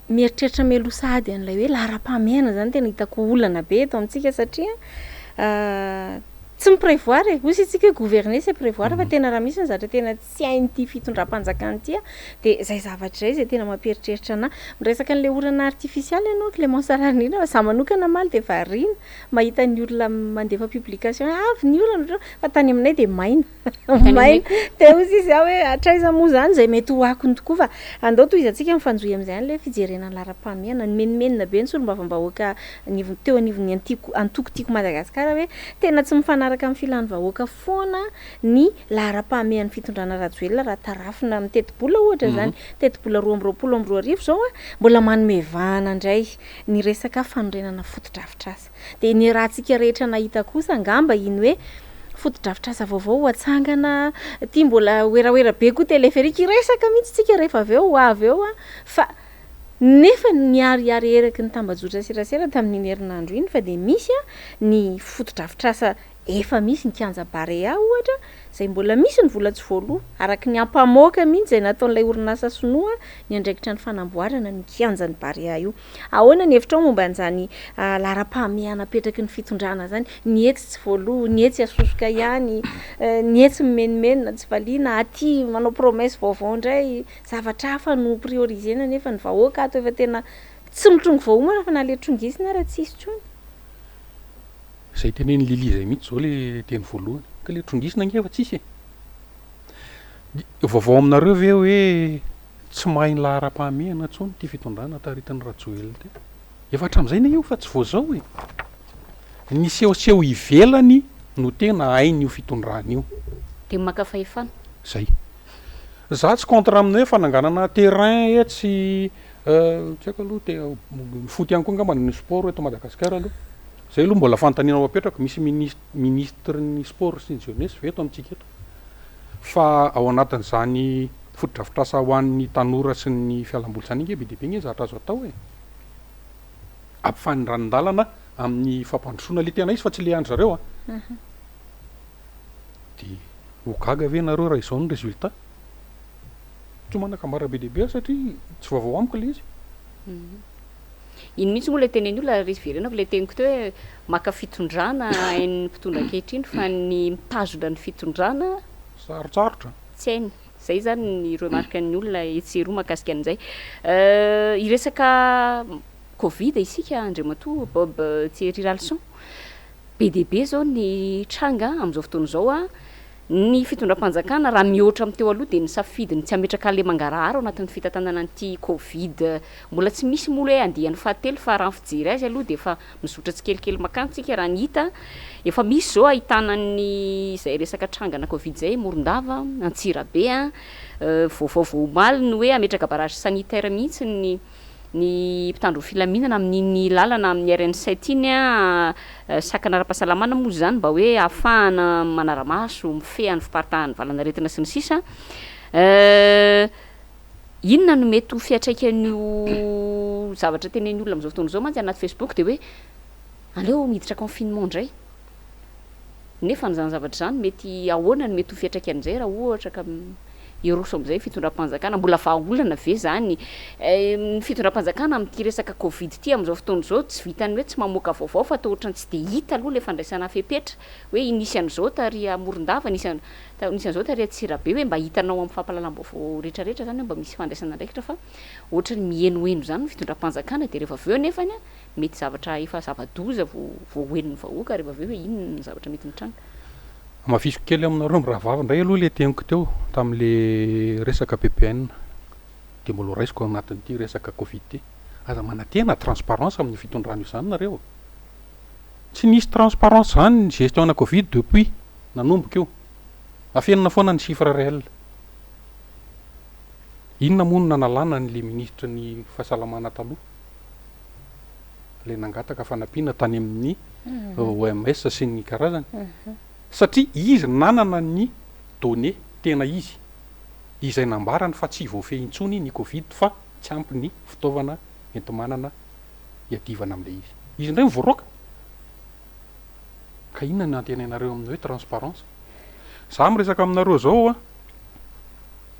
mieritreritra melosady an'ilay hoe lahara-pahamehana zany tena hitako olana be eto amintsika satria tsy miprévoir osy itsika hoe gouverner sy prévoir fa tena raha misy ny zavatra tena tsy hain'ity fitondram-panjakana ty a de zay zavatra zay zay tena mampieritreritra ana miresaka an'le orana artifisialy ianao Clémence Aranina za manokana maly de variana mahita ny olona mandefa publication avy ny olana fa tany aminay de maina de osy izy hoe atraiza moa zany zay mety ho akony tokoa fa andao toy izy atsika mifanjoy am'izay le fijerena lahara-pahamehana ny menimenina be ny solombavambahoaka teo anivon'ny antoko tiako Madagasikara hoe tena tsy mifanaraka amin'ny filany vahoaka foana ny lahara-pahamehan'ny fitondrana rajoelona raha tarafina amin'ny tetibola ohatra zany tetibola 2022 zao a mbola manome vahana indray ny resaka fanorenana fotodrafitrasa de ny rahantsika rehetra nahita kosa angamba iny hoe fotodrafitrasa vaovao atsangana ty mbola oeraoera be koa teleferiky resaka mihitsy tsika rehefa aveo avy eo a fa nefa niariary eraky ny tambajotra serasera tamin'ny herinandro iny fa de misy a ny fotodrafitrasa efa misy ny kianja barea ohatra zay mbola misy ny vola tsy voaloha araky ny ampamoaka mihitsy zay nataon'ilay orinasa sinoa ny andraikitra ny fanamboarana ny kianja ny barea io. Ahoana ny hevitrao momba an'izany lara-pahamehana apetraky ny fitondrana zany, ny etsy tsy voaloha, ny etsy asosoka ihany, ny etsy mimenomenona tsy valiana, aty manao promesse vaovao indray, zavatra hafa no priorisena nefa ny vahoaka ato efa tena tsy mitrongy vahoaka fa na le trongisina raha tsisy intsony. Zay teneny Lili zay mihitsy zao le teny voalohany ka le trongisina ngefa tsisy vaovao aminareo ve hoe tsy mahay ny lahara-pahamehana intsony ty fitondrana taritin'ny Rajoelina ty efa hatram'izay na io fa tsy voazao ny sehoseho ivelany no tena hainy io fitondrana io de maka fahefana zay za tsy contre amin'ny hoe fananganana terrain tsy haiko aloha foot ihany koa angamba ny sport eto Madagasikara aloha zay aloha mbola fanontaniana mapetraka misy ministre ny sport sy ny jeunesse veto amintsika eto fa ao anatin'izany fotodrafitrasa ho an'ny tanora sy ny fialamboly zany nge be dia be nge zatra azo atao ampifanindranindalana amin'ny fampandrosoana le tena izy fa tsy le andry zareo de ho gaga ve nareo raha izao ny résultat tsy manakambara be dia be satria tsy vaovao amiko le izy iny mihitsy moa le teneny olona resy verena fa le teniko teo hoe maka fitondrana hain'ny mpitondra ankehitriny fa ny mitazona ny fitondrana sarotsarotra tsy hainy zay zany ny remarque ny olona etseroa mahakasika an'izay iresaka covid isika andriamatoa Bob Thierry Ralson be dia be zao ny tranga amin'izao fotoana izao ny fitondram-panjakana raha mihoatra amin'ny teo aloha dia ny safidiny tsy ametraka le mangarahara ao anatin'ny fitantanana an'ity covid mbola tsy misy mola hoe andehan'ny fahatelo fa raha ny fijery azy aloha dia efa mizotra tsikelikely makantsika raha ny hita efa misy zao ahitana ny zay resaka trangana covid zay Morondava Antsirabe vaovao maliny hoe ametraka barrage sanitaire mihitsy ny mpitandro filaminana amin'iny lalana amin'ny RN7 iny sakana ara-pahasalamana moa zany mba hoe ahafahana manaramaso mifehany fiparitahan'ny valanaretina sy ny sisa inona no mety ho fiatraikan'io zavatra teneny olona amin'izao fotoana izao mantsy anaty Facebook dia hoe aleo miditra confinement indray nefa n'izany zavatra zany mety ahoana no mety ho fiatraikan'izay raha ohatra ka eroso amin'izay fitondram-panjakana mbola vahaolana ve zany ny fitondram-panjakana amin'ity resaka covid ty amin'izao fotoana izao tsy vitany hoe tsy mamoaka vaovao fa atao ohatrany tsy dia hita aloha le fandraisana fepetra hoe inisy an'izao tary Morondava nisy an'izao tary Antsirabe hoe mba hitanao amin'ny fampahalalam-baovao rehetrarehetra zany mba misy fandraisana ndraikitra fa ohatrany mienoeno zany ny fitondram-panjakana dia rehefa avy eo nefany mety zavatra efa zava-doza vao hoeniny vahoaka rehefa avy eo hoe inona ny zavatra mety mitranga mafisiko kely aminareo mirahavavy indray aloha le teniko teo tam'le resaka PPN de mbola raisiko anatin'ity resaka covid ty aza manatena transparence amin'ny fitondrana io zany nareo tsy nisy transparence zany ny gestion na covid depuis nanomboka io afenina foana ny chiffre réel inona mono nanalana n'le ministre ny fahasalamana taloha le nangataka fanampiana tany amin'ny OMS sy ny karazany satria izy nanana ny données tena izy izay nambarany fa tsy voafehintsony ny covid fa tsy ampy ny fitaovana entimanana iadivana amin'ilay izy indray mivoaroaka ka inona no antenainareo amin'ny hoe transparence za miresaka aminareo zao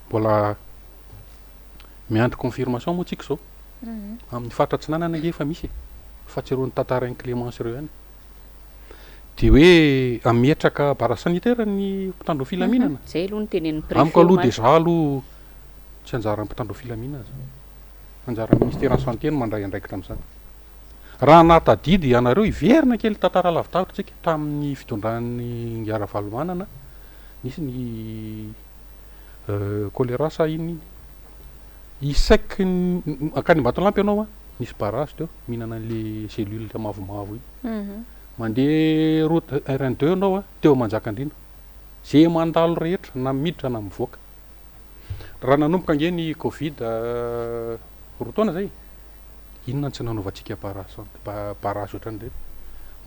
mbola miandry confirmation moa tsika zao amin'ny faratratsinanana nge efa misy fa tsy irony tantara ny Clémence ireo ihany de hoe ametraka barrage sanitaire ny mpitandro filaminana zay aloha ny tenen'ny préfet amiko aloha de za aloha tsy anjara mpitandro filaminana anjara ministère santé no mandray andraikitra amin'izany raha natadidy ianareo iverina kely tantara lavidavitra tsika tamin'ny fitondran'ny ngiara valomanana nisy ny choléra sa iny isaiky akany Mbatolampy ianao nisy barrage teo mihinana an'le cellule mavomavo iny mandeha route RN2 anao teo Manjakandrina zay mandalo rehetra na miditra na mivoaka raha nanomboka ange ny covid roa taona zay inona tsy nanaovantsika barrage ohatran'ireny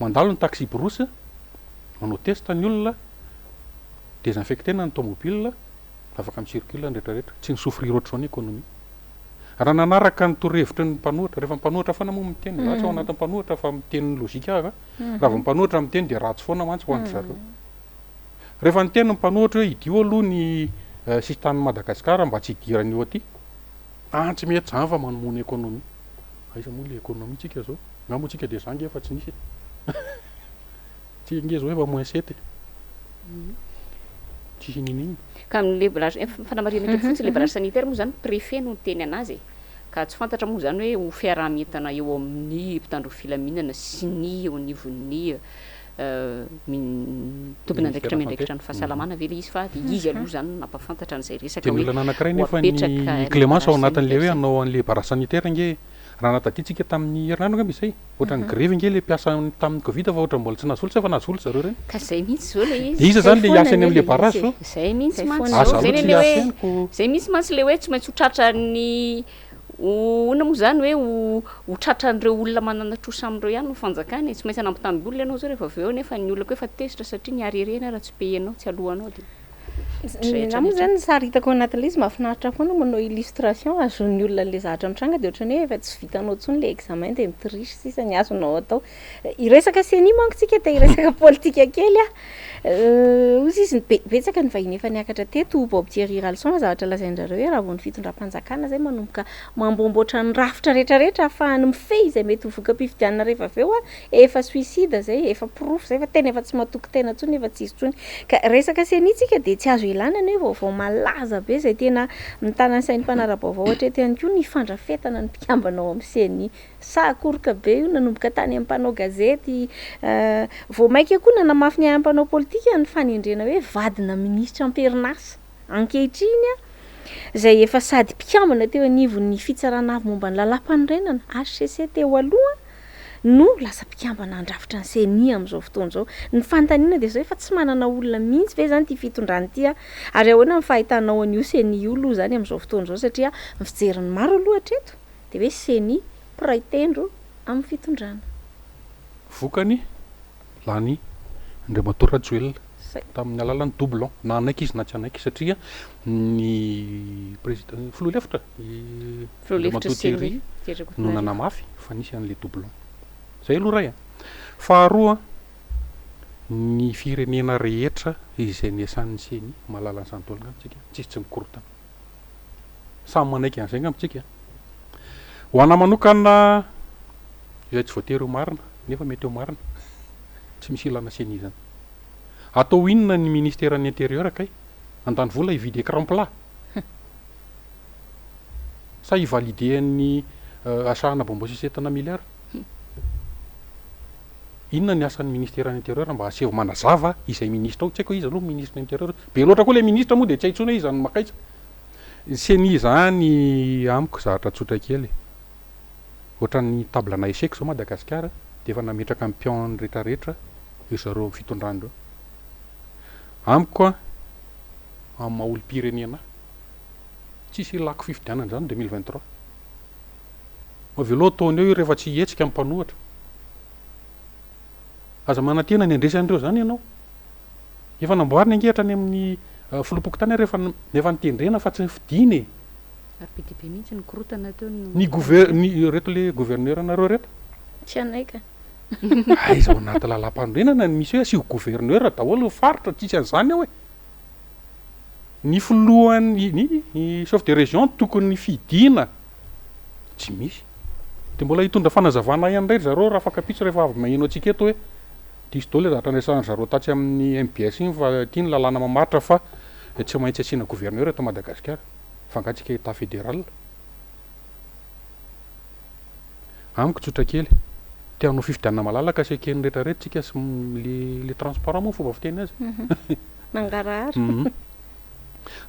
mandalo ny taxi brousse manao testa ny olona désinfectena ny tomobile afaka micircule ny rehetrarehetra tsy ny souffrir ohatr'izao ny économie raha nanaraka ny torevitry ny mpanohitra rehefa mpanohitra foana moa miteny ratsy ao anatin'ny mpanohitra fa miteny lozika ka raha vao mpanohitra miteny de ratsy foana mantsy ho andry zareo rehefa niteny ny mpanohitra hoe idio aloha ny sistan'ny Madagasikara mba tsy hidiran'io aty antsy mety zany fa manomony ekônômia aiza moa le ekônômia tsika zao ngamo tsika de zangy efa tsy nisy tsy nge zao efa moins 7 tsisy nininy ka am'le fanamarihana kely fotsiny le barage sanitaire moa zany préfet no teny anazy ka tsy fantatra moa zany hoe ho fiaraha-mientana eo amin'ny mpitandro filaminana sy ny eo anivon'ny tobina andraikitra miandraikitra ny fahasalamana ve le izy fa de izy aloha zany nampafantatra an'izay resaka de mila nanankiray nefa ny Clémence ao anatin'le hoe anao an'le barage sanitaire nge raha nataditsika tamin'ny herinandro ngamba izay ohatra ny grevy nge le mpiasa tamin'ny Covid fa ohatra mbola tsy nazolotsy fa nazolotsy zareo reny ka zay mihitsy zao le izy izy zany le hiasany am'le barage zao zay mihitsy mantsy zay mihitsy mantsy le hoe tsy maintsy ho tratrany ona moa zany hoe ho tratran'ireo olona mananatrosa am'ireo ihany no fanjakany tsy maintsy anampitamby olona ianao zao rehefa avy eo nefa ny olona koa efa tesitra satria ny arerena raha tsy payenao tsy alohanao de namoa zany sary hitako anatin'le izy mahafinaritra foana manao illustration azon'ny olona le zavatra mitranga de ohatrany hoe efa tsy vitanao tsony le examen de mitrisy sisa ny azonao atao iresaka seni manko tsika te iresaka politika kely ozy izy betsaka ny vahiny efa niakatra teto Bob Thierry Ralson zavatra lazaindrareo hoe raha vao ny fitondram-panjakana zay manomboka mamboamboatra ny rafitra rehetrarehetra ahafahany mifehy zay mety ho voka-pifidianana rehefa avy eo efa suicide zay efa proof zay fa tena efa tsy matoky tena tsony efa tsy izy tsony ka resaka seni tsika de tsy azo ilana ny hoe vaovao malaza be zay tena mitana ny sain'ny mpanara-baovao hatreto ihany koa ny fandrafetana ny mpikambanao amin'ny seni sakoroka be io nanomboka tany amin'ny mpanao gazety vao maika koa nanamafy ny am-panao politika ny fanendrena hoe vadina ministra am-perinasa ankehitriny zay efa sady mpikambana teo anivon'ny fitsarana avy momba ny lalam-panorenana HCC teo aloha no lasa mpikambana andrafitra ny seni amin'izao fotoana zao ny fantaniana de zao efa tsy manana olona mihitsy ve zany ty fitondrany ty ary ahoana ny fahitanao an'io seni io aloha zany amin'izao fotoana zao satria mifijeriny maro aloha hatreto de hoe seni piray tendro amin'ny fitondrana vokany lany Andriamatora Rajoelina tamin'ny alalan'ny doublon na anaiky izy na tsy anaiky satria ny président filoha lefitra Thierry no nanamafy fa nisy an'le doublon zay aloha ray faharoa ny firenena rehetra izay niasan'ny seni malalan'ny santolona amitsika tsy mikorotana samy manaiky an'izay ngamitsika ho ana manokana izay tsy voatery ho marina nefa mety ho marina tsy misy ilana seni zany atao inona ny ministère-ny intérieur kay andany vola hividy écran plat sa hivalideny asahana bombo sisetana milliard inona ny asan'ny ministère-ny intérieur mba aseho manazava izay ministre ao tsy haiko izy aloha ministre intérieur be loatra koa le ministre moa de tsy haitsona izy zany makaitsa seni zany amiko zavatra tsotra kely ohatran'ny table na échec zao Madagasikara de efa nametraka amin'ny pion rehetrarehetra io zareo fitondrandreo amiko amin'ny maha-olo-pirenena tsisy lako fifidianana zany 2023 avelo taony eo rehefa tsy hetsika amin'ny mpanohatra aza manantena ny andresan'ireo zany ianao efa namboarina angehatrany amin'ny filopoko tany rehefa nitendrena fa tsy fidiny RPDP mihitsy ny korotana teo ny reto le gouverneur anareo reto tsy anaika aiza ao anaty lalam-panorenana ny misy hoe asio gouverneur daholo faritra tsisy an'izany ao ny filohan'ny ny chef de région tokony fidina tsy misy de mbola hitondra fanazavana ihany ndray zareo raha fakapitso rehefa avy maheno atsika eto hoe tisy dao le zavatra andraisan'ny zareo tatsy amin'ny MBS iny fa tia ny lalàna mamaritra fa tsy maintsy asiana gouverneur eto Madagasikara fangatsika état fédéral amiko tsotra kely tianao fifidianana malalaka sy ekeny rehetrarehetra tsika sy le transparent moa fomba fiteny azy mangarahara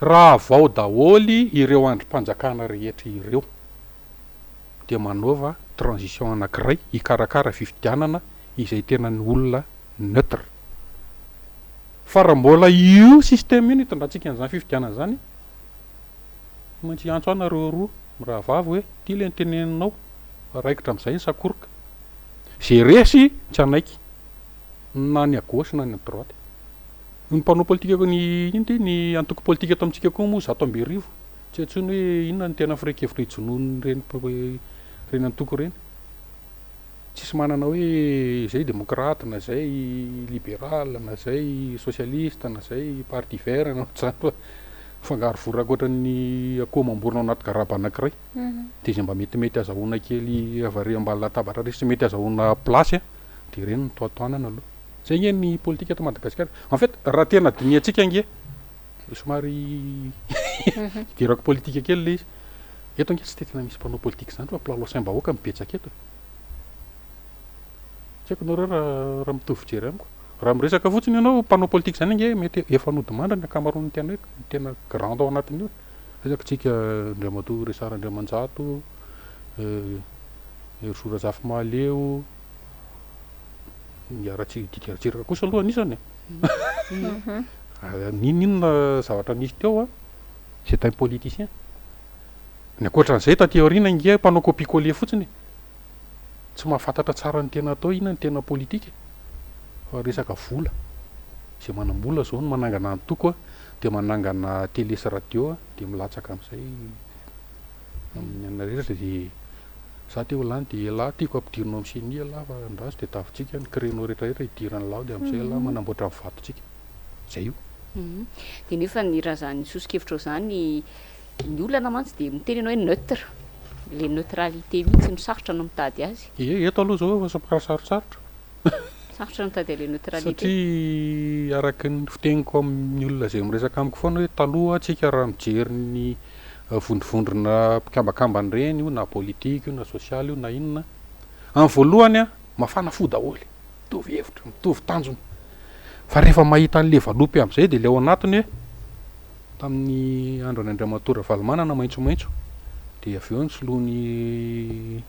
raha vao daholy ireo androm-panjakana rehetra ireo de manaova transition anankiray hikarakara fifidianana izay tena ny olona neutre fa raha mbola io système io nitondratsika an'izany fifidianana zany maintsy antso anareo roa raha vavy hoe ty le niteneninao raikitra amin'izay ny sakoroka zay resy tsy anaiky na ny à gauche na ny à droite ny mpanao politika ny ino ty ny antoko politika ato amintsika koa moa 120,000 tsy atsony hoe inona ny tena firekevitra hijonony reny antoko reny tsisy manana hoe zay démocrate na zay libéral na zay socialiste na zay parti vert na zany fa fangaro voraka ohatran'ny akoho mamborona ao anaty garaba anankiray de izy mba metimety azahoana kely avare ambany latabatra resy mety azahoana place de reny ny toatoanana aloha zay nge ny politika eto Madagasikara en fait raha tena diniantsika nge somary idirako politika kely le izy eto nge tsy tena misy mpanao politika zany fa mpilalao saim-bahoaka mibetsaka eto tsy haiko nareo raha mitovy jery amiko raha miresaka fotsiny ianao mpanao politika zany nge mety efa nodimandra ny akamaroany tena hoe tena grand ao anatin'io resaka tsika Andriamatoa Resara Andriamanjato Ery Zafy-Mahaleo miaratsy didiratsiraka kosa aloha anisany ninona zavatra nisy teo c'est un politicien ny akoatran'izay taty aoriana nge mpanao copie-coller fotsiny tsy mahafantatra tsara ny tena atao ina ny tena politika fa resaka vola izay manam-bola zao no manangana antoko de manangana télé sy radio de milatsaka am'izay amin'ny anareratra de za teo lany de lahy tiako ampidirinao amin'ny seni lahy fa andraso de tafitsika ny créneau rehetrarehetra hidirany lao de am'izay lahy manamboatra ny vatotsika zay io de nefa ny raha zany sosokevitra zany ny olana mantsy de miteny anao hoe neutre le neutralité mihitsy no sarotra no mitady azy eto aloha zao efa somary sarosarotra sarotra no mitady le neutralité satria araky ny fiteniko amin'ny olona zay miresaka amiko foana hoe taloha tsika raha mijery ny vondrovondrona mpikambakambany reny io na politika io na sosialy io na inona amin'ny voalohany mafana fo daholo mitovy hevitra mitovy tanjona fa rehefa mahita an'le valopy am'izay de le ao anatiny hoe tamin'ny andro an'Andriamatoa Valomanana maitsomaitso de avy eo ny soloany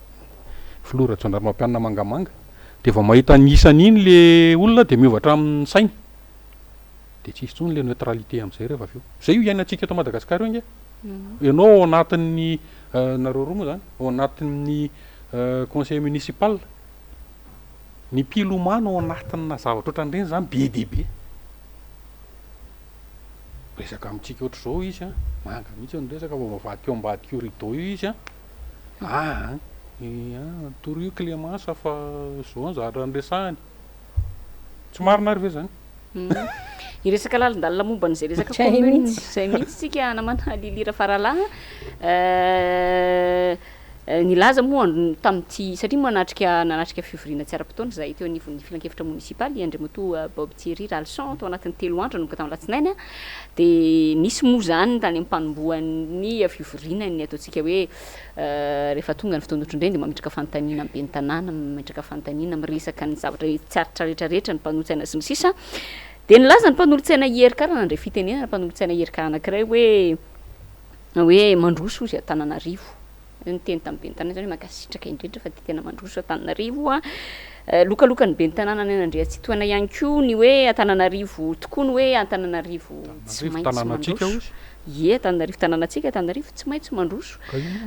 filora Jandarimampianina mangamanga de vao mahita ny isan'iny le olona de miovatra amin'ny sainy de tsy isy tsony le neutralité am'izay rehefa avy eo zay io iainantsika eto Madagasikara io nge ianao ao anatin'ny nareo roa moa zany ao anatin'ny conseil municipal ny mpilomano ao anatin'ny zavatra ohatran'ireny zany be de be resaka amintsika ohatr' zao izy manga mihitsy ny resaka vao mavadika eo ambadika io rideau io izy tory io Clémence fa zao ny zavatra nyresahany tsy marina ary ve zany iresaka lalindalina momba n'izay resaka commune zay mihitsy tsika namana lilira faralaha nilaza moa tamin'ity satria moa nanatrika fivoriana tsy ara-potoana zay teo anivon'ny filan-kevitra municipaly Andriamatoa Bob Thierry Ralson tao anatin'ny 3 andro nomboka tamin'ny latsinainy de nisy moa zany tany ampanomboan'ny fivoriana ny ataontsika hoe rehefa tonga ny fotoana ohatr'ireny de mametraka fanontaniana be ny tanàna mametraka fanontaniana miresaka ny zavatra tsaritra rehetrarehetra ny mpanolotsaina sy ny sisa de nilaza ny mpanolotsaina IRK nandray fitenena ny mpanolotsaina IRK anankiray hoe mandroso izy Antananarivo ny teny tamin'ny be ny tanàna zany hoe makasitraka indrindra fa de tena mandroso Antananarivo lokalokany be ny tanàna ny Andreatsitoana ihany koa ny hoe Antananarivo tokoa ny hoe Antananarivo tsy maintsy mandroso Antananarivo tanànatsika Antananarivo tsy maintsy mandroso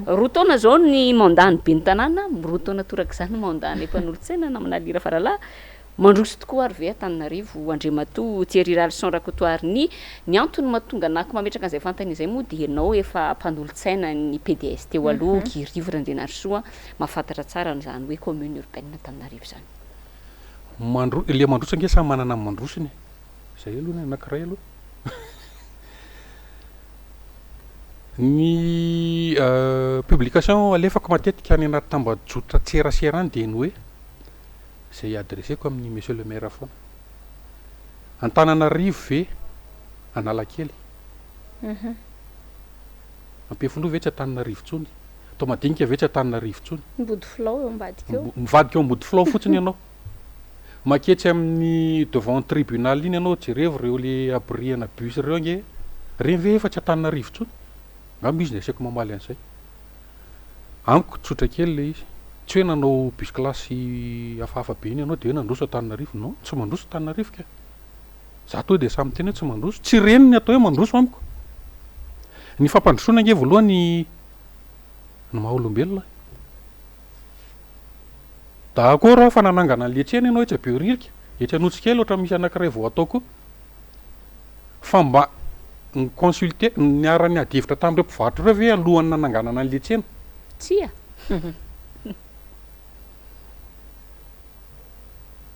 roa taona zao ny mandany be ny tanàna roa taona toraka zany mandany mpanolotsaina namana lira faralaha mandroso tokoa ary ve Antananarivo Andriamatoa Thierry Ralson rakotoary ny antony mahatonga anako mametraka an'izay fantany izay moa de ianao efa mpanolotsaina ny PDS teo aloha Kirivra Andrianarisoa mahafantatra tsara n'izany hoe commune urbaine Antananarivo zany le mandroso nge samy manana amin'ny mandrosony zay aloha ny anankiray aloha ny publication alefako matetika any anaty tambajotra tserasera any de ny hoe zay adresseko amin'ny monsieur le maire foana Antananarivo ve Analakely Ampefiloha ve tsy Antananarivo tsony atao madinika ve tsy Antananarivo tsony Mbody Filao eo ambadika eo mivadika eo ambody Filao fotsiny ianao maketsy amin'ny devant tribunal iny ianao jerevo reo le abriana bus reo nge reny ve efa tsy Antananarivo tsony ngamba izy ny asiako mamaly an'izay amiko tsotra kely le izy tsy hoe nanao bus classe hafahafa be iny ianao de hoe nandroso Antananarivo non tsy mandroso Antananarivo ka za to de samy teny hoe tsy mandroso tsy reny ny atao hoe mandroso amiko ny fampandrosoana nge voalohany ny maha olombelona da akory fa nanangana an'le tsena ianao etsy be ririka etsy anotsika elo ohatran misy anankiray vao ataoko fa mba ny consulté niara-ny adevitra tamin'ireo mpivarotra ireo ve alohany nananganana an'le tsena tsia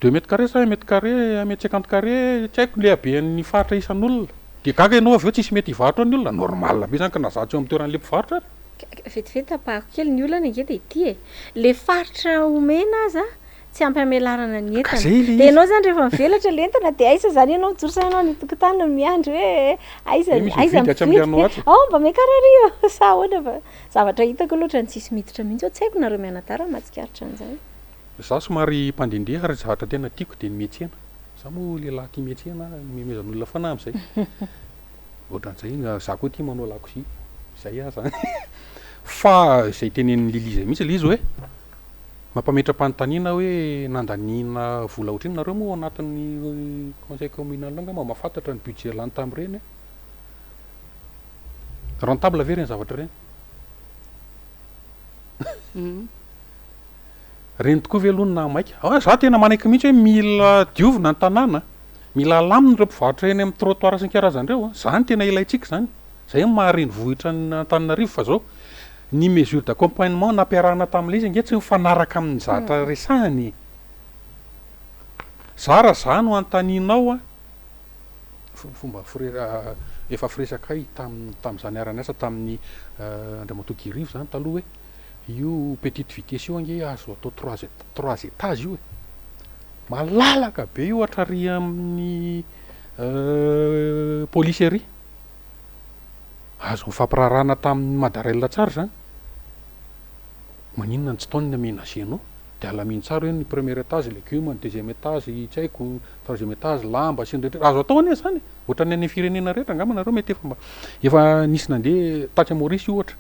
2 mètres carrés sa 1 mètre carré 1 mètre 50 carré tsy haiko le haben'ny faritra isan'olona de gaga ianao avy eo tsisy mety hivarotra ny olona normal be zany ka nazatsy eo amin'ny toeran'le mpivarotra ary vetivety tapahako kely ny olana nge de ity e le faritra omena aza tsy ampy amelarana ny Ka entana zay le de izy. ianao zany rehefa mivelatra le entana de aiza zany ianao mijoro ianao ny tokotany no miandry hoe aiza misy aiza mividy atsy amin'ny anao atsy. mba mikarary sa ahoana fa zavatra hitako loatra ny tsisy miditra mihitsy tsy haiko nareo mianatara matsikaritra an'izay za somary mpandendeha ary zavatra tena tiako de ny metsena za moa lehilahy tia metsena memezan'olona fana am'izay ohatran'izay za koa tia manao lakozy zay a zany fa zay tenen'ny lilizy mihitsy le izy hoe mampametra-panontaniana hoe nandanina vola ohatriny nareo moa anatin'ny conseil communal anga mba mahafantatra ny budget lany tamin'ireny rentable ve reny zavatra reny reny tokoa ve aloha na maika za tena manaiky mihitsy hoe mila diovina ny tanàna mila alaminy ireo mpivarotra eny amin'ny trottoir sy ny karazan'ireo zany tena ilaitsika zany zay mahareny vohitra ny Antananarivo fa zao ny mesure d'accompagnement nampiarahana tamin'ilay izy ange tsy mifanaraka amin'ny zatra resahany zara za no antaninao fomba efa firesakay tam'izany arany asa tamin'ny Andriamatoakirivo zany taloha hoe io petite vitesse io ange azo atao 3 étages io malalaka be io atrary amin'ny policerie azo mifampirarana tamin'ny madarella tsara zany maninona tsy taony ny aménagenao de alaminy tsara hoe ny premier étage légume ny deuxième étage tsy haiko troisième étage lamba sy ny rehetra azo atao anie zany ohatrany any firenena rehetra angamba nareo mety efa nisy nandeha tatry Maurice io ohatra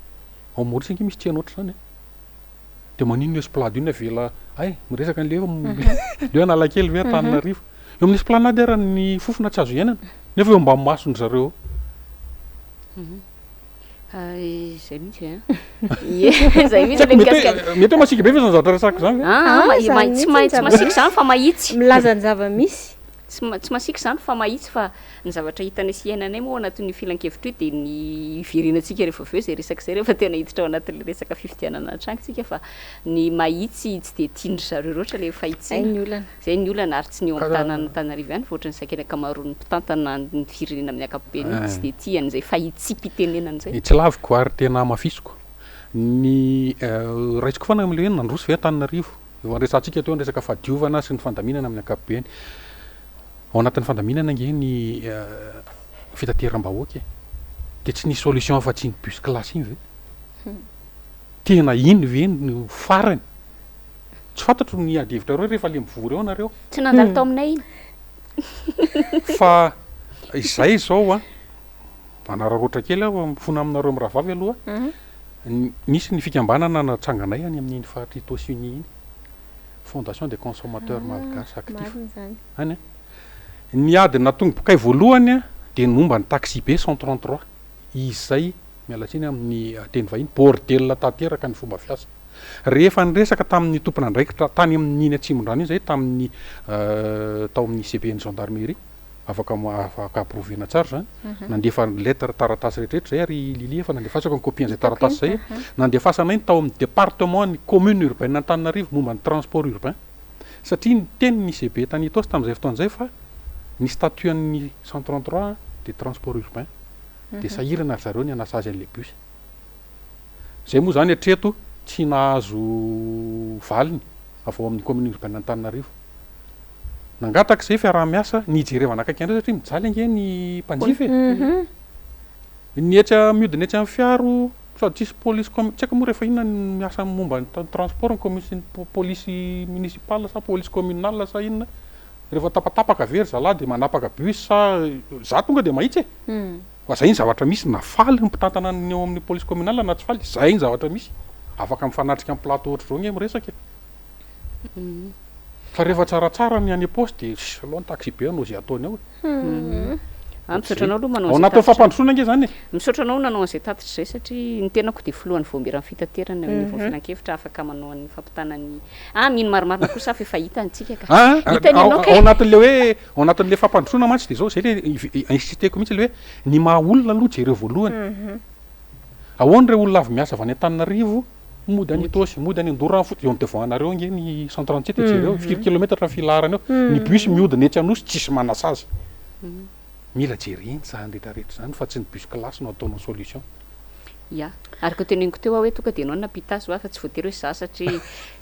ao Maurice ange misy tsena ohatra zany de maninona esplanade io navela ay miresaka an'le le analakely ve Antananarivo eo amin'ny esplanade ara ny fofona tsy azo iainana nefa eo ambany masony zareo zay mihitsy zay mihitsy le mikasika mety hoe masika be fa zany zavatra resaka zany tsy masiky zany fa mahitsy milaza ny zava-misy tsy masiky zany fa mahitsy fa ny zavatra hitany sy iainanay moa anatin'ny filan-kevitra io de ny iverenantsika rehefa aveo zay resaka zay rehefa tena hiditra ao anatin'le resaka fifidianana trangotsika fa ny mahitsy tsy de tiandry zareo rehetra le fahitsina zay ny olana ary tsy ny eo amin'ny tanàna Antananarivo ihany fa ohatrany sakena akamaroan'ny mpitantana ny firenena amin'ny ankapobeny tsy de tiany zay fahitsym-pitenenana zay tsy laviko ary tena mafisiko ny raisiko foana am'le hoe nandroso ve Antananarivo eo anresantsika teo ny resaka fadiovana sy ny fandaminana amin'ny ankapobeny ao anatin'ny fandaminana nge ny fitateram-bahoaka de tsy nisy solution afa-tsy ny bus classe iny ve tena iny ve ny farany tsy fantatro ny adevitra reo rehefa le mivory eo nareo tsy nandalo tao aminay iny fa izay zao manararoatra kely aho mifona aminareo miravavy aloha nisy ny fikambanana natsanganay any amin'iny fahatry États-Unis iny fondation des consommateurs malgaches actifs any ny adiny natonga bokay voalohany de nomba ny taxi be 133 izay mialatsiny amin'ny teny vahiny bordel tanteraka ny fomba fiasa rehefa nyresaka tamin'ny tompona andraikitra tany amin'iny atsimon-drano iny zay tamin'ny tao amin'ny CPN gendarmerie afaka approvena tsara zany nandefa lettre taratasy rehetrarehetra zay ary Lili efa nandefasako ny copie an'izay taratasy zay nandefasana iny tao amin'ny département ny commune urbaine Antananarivo momba ny transport urbain satria ny teny ny CB tany Tosy tamin'izay fotoan'izay fa ny statuan'ny 133 de transport urbain de sahirana ry zareo ny anasa azy an'le bus zay moa zany hatreto tsy nahazo valiny avao amin'ny commune urbaine Antananarivo nangataka zay fiaraha-miasa nijerevana akaiky andreo satria mijaly ange ny mpanjify ny etsa miodiny etsy amin'ny fiaro sady tsisy police tsy haiko moa rehefa inona ny miasa momba ny transport ny commission police municipale sa police communale sa inona rehefa tapatapaka very zalahy de manapaka bus sa za tonga de mahitsy fa zay ny zavatra misy nafaly ny mpitantana ny eo amin'ny police communale na tsy faly zay ny zavatra misy afaka mifanatrika amin'ny plateau ohatra zao nge miresaka fa rehefa tsaratsara ny any poste de aloha ny taxi be anao zay ataony ao misaotra anao aloha manao ao anatin'ny fampandrosoana nge zany misaotra anao nanao an'izay tatitra zay satria ny tenako de voalohany voambiran'ny fitaterana ny voafilan-kevitra afaka manao ny fampitanany mino marimarina kosa fa efa hitantsika ka ao anatin'le hoe ao anatin'le fampandrosoana mantsy de zao zay le insisteko mihitsy le hoe ny maha olona aloha jereo voalohany ahoany re olona avy miasa avy any Antananarivo mody any Etosy mody any Andorra fotsy eo am'Tevoanareo nge ny 137 jereo 4 kilometra filarany eo ny bus miodina etsy anosy tsisy manasazy mila jereny zany rehetrarehetra zany fa tsy ny bus classe no ataonao solution ya ary ko teneniko teo hoe tonga de anao napitasy fa tsy voatery hoe za satria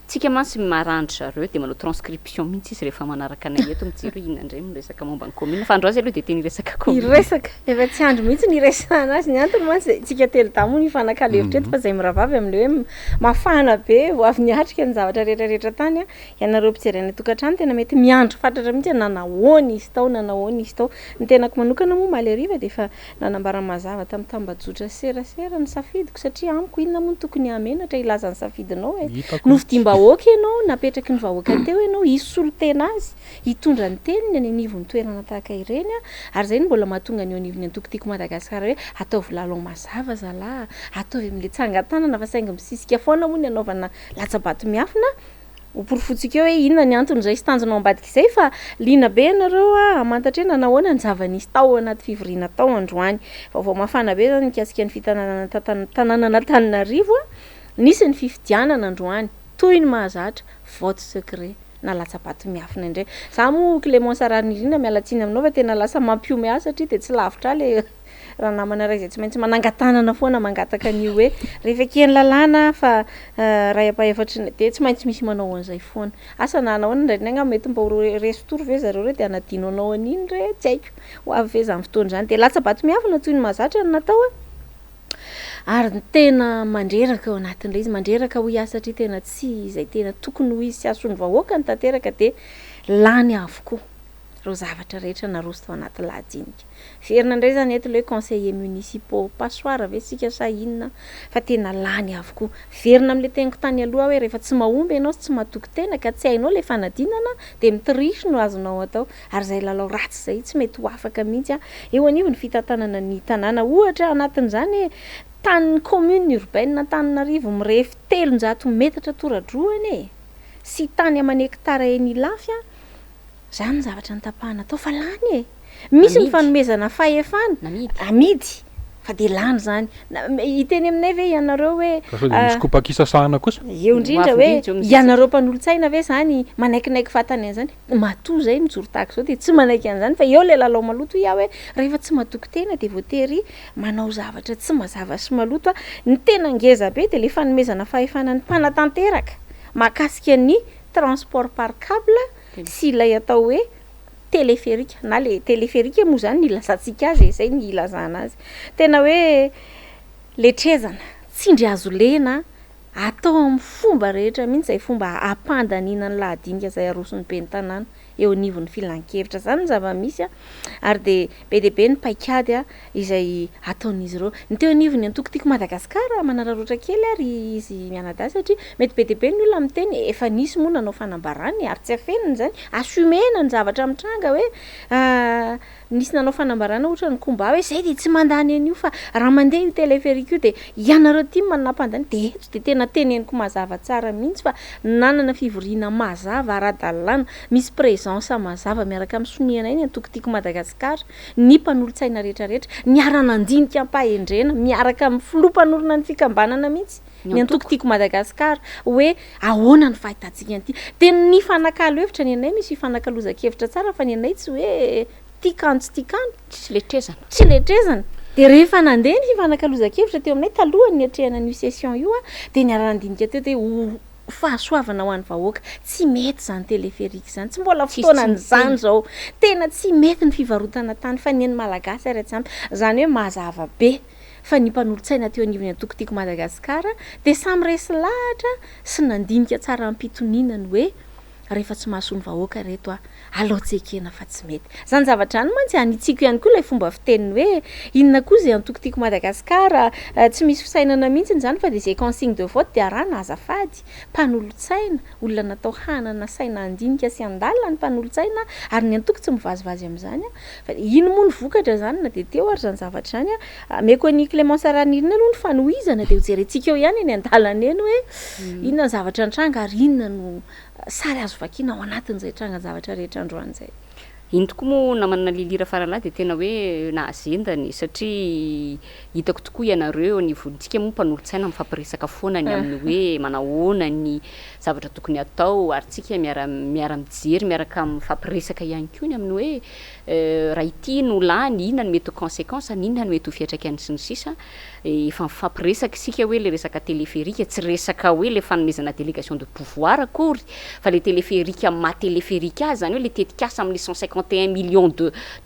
tsika mantsy marandro zareo de manao transcription mihitsy izy rehefa manaraka anay eto mijery hoe inona indray miresaka momba ny commune fa androazy aloha de teny resaka commune iresaka efa tsy andro mihitsy ny resahana azy ny antony mantsy tsika telo damo ny fanakalevotra eto fa zay miravavy am'le hoe mafana be ho avy niatrika ny zavatra rehetrarehetra tany ianareo mpijery any tokantrano tena mety miandro fatratra mihitsy nanahoany izy tao nanahoany izy tao ny tenako manokana moa maleriva de efa nanambara mazava tamin'ny tambajotra serasera ny safidiko satria amiko inona moa tokony amenatra ilaza ny safidinao novidimba oka ianao napetraky ny vahoaka teo ianao hisolo tena azy hitondra ny teniny any anivon'ny toerana tahaka ireny ary zay ny mbola mahatonga ny anivony antokotiko Madagasikara hoe ataovy lalao mazava zala ataovy amin'le tsangatanana fa saingy misisika foana moa ny anaovana latsabato miafina oporofotsika eo hoe inona ny antony zay sy tanjonao ambadika izay fa lina be ianareo amantatra hoe nanahoana ny zava-nisy tao anaty fivoriana tao androany vaovao mafana be zany mikasika ny fitanana tanàna Antananarivo nisy ny fifidianana androany toy ny mahazatra vote secret na latsabato miafina indray za moa Clémence Ararnirina mialatsiny aminao fa tena lasa mampiome azy satria de tsy lavitra le raha namana ray zay tsy maintsy manangatanana foana mangataka an'io hoe rehefa keny lalàna fa ray apa-efatra de tsy maintsy misy manao an'izay foana asa nanahoana ndray ny agna mety mba resotoro ve zareo re de anadino anao an'iny re tsy haiko ho avy ve zany fotoana zany de latsabato miafina toy ny mahazatra ny natao ary ny tena mandreraka ao anatin'ilay izy mandreraka ho iasa satria tena tsy izay tena tokony ho izy sy asony vahoaka ny tanteraka de lany avokoa reo zavatra rehetra naroso tao anaty lahajinika verina indray zany eto le hoe conseiller municipaux passoir ve sika sa inona fa tena lany avokoa verina amin'le teniko tany aloha hoe rehefa tsy mahomby ianao sy tsy mahatoky tena ka tsy hainao le fanadinana de mitrisy no azonao atao ary zay lalao ratsy zay tsy mety ho afaka mihitsy eo anivony fitantanana ny tanàna ohatra anatin'izany hoe tany commune urbaine Antananarivo mirefy 300 metatra toradroany sy tany amany hektara eny ilafy zany zavatra ny tapahana atao fa lany misy ny fanomezana fahefana amidy fa de lany zany hiteny aminay ve ianareo hoe misy kopakisasahana kosa eo indrindra hoe ianareo mpanolo-tsaina ve zany manaikinaiky fatany an'izany matoa zay mijoro tahaka zao de tsy manaiky an'izany fa eo le lalao maloto ia hoe rehefa tsy mahatoky tena de voatery manao zavatra tsy mazava sy maloto ny tena ngeza be de le fanomezana fahefana ny mpanatanteraka mahakasika ny transport par câble sy ilay atao hoe téléphérique na le téléphérique moa zany ny lasantsika azy zay ny ilazana azy tena hoe letrezana tsindry azo lena atao amin'ny fomba rehetra mihitsy zay fomba ampandanina ny lahadinika zay arosony be ny tanàna eo anivon'ny filan-kevitra zany ny zava-misy ary de be ny paikady izay ataon'izy ireo ny teo anivony antokotiko Madagasikara manararoatra kely ary izy mianadahy satria mety be de be ny olona miteny efa nisy moa nanao fanambarany ary tsy afeniny zany asumena ny zavatra mitranga hoe nisy nanao fanambarana ohatra ny komba hoe zay de tsy mandany an'io fa raha mandeha io téléphérique io de ianareo ty manapandany de eto de tena teneniko mazava tsara mihitsy fa nanana fivoriana mazava ara-dalàna misy présence mazava miaraka amin'ny soniana iny antokotiko Madagasikara ny mpanolo-tsaina rehetrarehetra niara-nandinika ampahendrena miaraka amin'ny filompanorona ny fikambanana mihitsy ny antokotiko Madagasikara hoe ahoana ny fahitantsika an'ity de ny fanakalo hevitra ny anay misy fanakaloza-kevitra tsara fa ny anay tsy hoe tikano tsy letrezana tsy letrezana de rehefa nandeha ny fanakaloza-kevitra teo aminay taloha ny atrehana ny session io de niara-nandinika teo de fahasoavana ho an'ny vahoaka tsy mety zany téléphérique zany tsy mbola fotoanan'izany zao tena tsy mety ny fivarotana tany fa ny eny malagasy ary atsy zany hoe mazava be fa ny mpanolo-tsaina teo anivony antokotiko Madagasikara de samy resy lahatra sy nandinika tsara ampitonina ny hoe rehefa tsy mahasony vahoaka reto alaotsekena fa tsy mety zany zavatra any mantsy anitsiko ihany koa ilay fomba fiteniny hoe inona koa zay antokotiko Madagasikara tsy misy fisainana mihitsy zany fa de zay consigne de vote de arana azafady mpanolotsaina olona natao hanana saina andinika sy andalina ny mpanolotsaina ary ny antoko tsy mivazivazy amin'izany fa ino moa ny vokatra zany na de teo ary zany zavatra zany meko any Clémence Ranirina aloha ny fanohizana de hojerentsika eo ihany eny andalana eny hoe inona ny zavatra antranga ary inona no sary azo vakiana ao anatin'izay tranga zavatra rehetra androany zay iny tokoa moa namana lilira faralahy de tena hoe nahazendany satria hitako tokoa ianareo ny volontsika moa mpanolotsaina mifampiresaka foana ny amin'ny hoe manahoana ny zavatra tokony atao ary tsika miara mijery miaraka mifampiresaka ihany koa ny amin'ny hoe raha ity no lany inona no mety conséquence inona no mety ho fiatraikany sy ny sisa efa mifampiresaka isika hoe le resaka téléphérique tsy resaka hoe le fanomezana délégation de pouvoir akory fa le téléphérique ma téléphérique azy zany hoe le tetikasa amin'ny 151 millions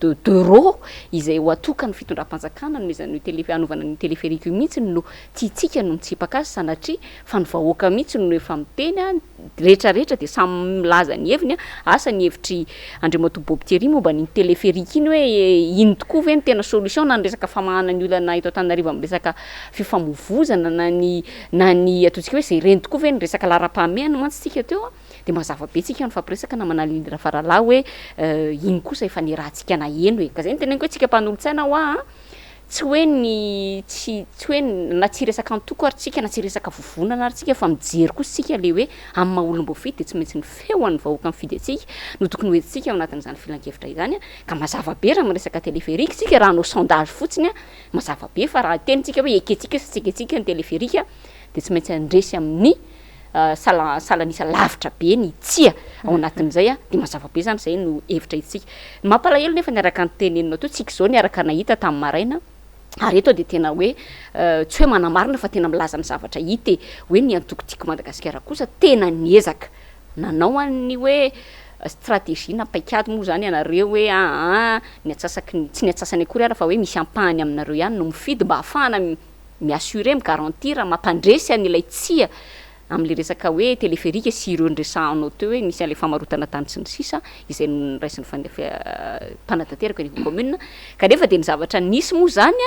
d'euros izay ho atokany fitondram-panjakana nomezana anovana ny téléphérique mihitsy no tiatsika no mitsipaka azy sanatria fa ny vahoaka mihitsy no efa miteny rehetrarehetra de samy milaza ny heviny asa ny hevitry Andriamatoa Bob Thierry momba ny téléphérique iny hoe ino tokoa ve ny tena solution na ny resaka famahana ny olana eto Antananarivo amin'ny resaka fifamovozana na ny ataontsika hoe zay reny tokoa ve ny resaka lara-pahamehana mantsy tsika teo de mazava be tsika ny fampiresaka na manalindra faralahy hoe ino kosa efa ny rahantsika na eno hoe ka zay ny teneniko hoe tsika mpanolotsaina tsy hoe ny tsy hoe na tsy resaka antoko ary tsika na tsy resaka vovonana ary tsika fa mijery kosa tsika le hoe amin'ny maha-olom-boafidy de tsy maintsy ny feoan'ny vahoaka mifidy atsika no tokony ho etsitsika ao anatin'izany filan-kevitra izany ka mazava be raha miresaka téléphérique tsika raha no sondage fotsiny mazava be fa raha tenitsika hoe eketsika sy tsiketsika ny téléphérique de tsy maintsy andresy amin'ny salanisa lavitra be ny tsia ao anatin'izay de mazava be zany zay no hevitra itsika mampalahelo nefa niaraka ny tenenina to tsika zao niaraka nahita tamin'ny maraina ary eto de tena hoe tsy hoe manamarina fa tena milaza ny zavatra hita hoe ny antokotiko Madagasikara kosa tena niezaka nanao any hoe stratégie na paikady moa zany ianareo hoe ny atsasaky tsy ny atsasany akory ara fa hoe misy ampahany aminareo ihany no mifidy mba ahafahana mi-assurer mi-garantir mampandresy an'ilay tsia am'le resaka hoe téléphérique sy ireo ndresanao teo hoe misy an'le famarotana tany sy ny sisa izay niraisin'ny mpanatateraka ny commune kanefa de ny zavatra nisy moa zany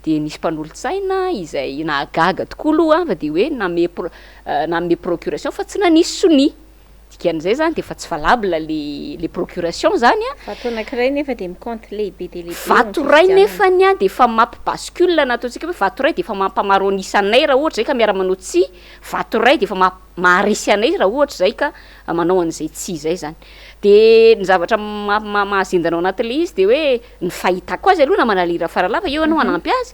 de nisy mpanolotsaina izay nahagaga tokoa aloha fa de hoe name procuration fa tsy nanisy soni dikan'izay zany de fa tsy valable le procuration zany vato anankiray nefa de mi-compte lehibe de lehibe vato ray nefany de fa mampibascule nataontsika hoe vato ray de fa mampamarony anay raha ohatra zay ka miara-manao tsi vato ray de fa maharesy anay raha ohatra zay ka manao an'izay tsi zay zany de ny zavatra mahazendanao anatin'le izy de hoe ny fahitako azy aloha na manalira faralahy fa eo anao anampy azy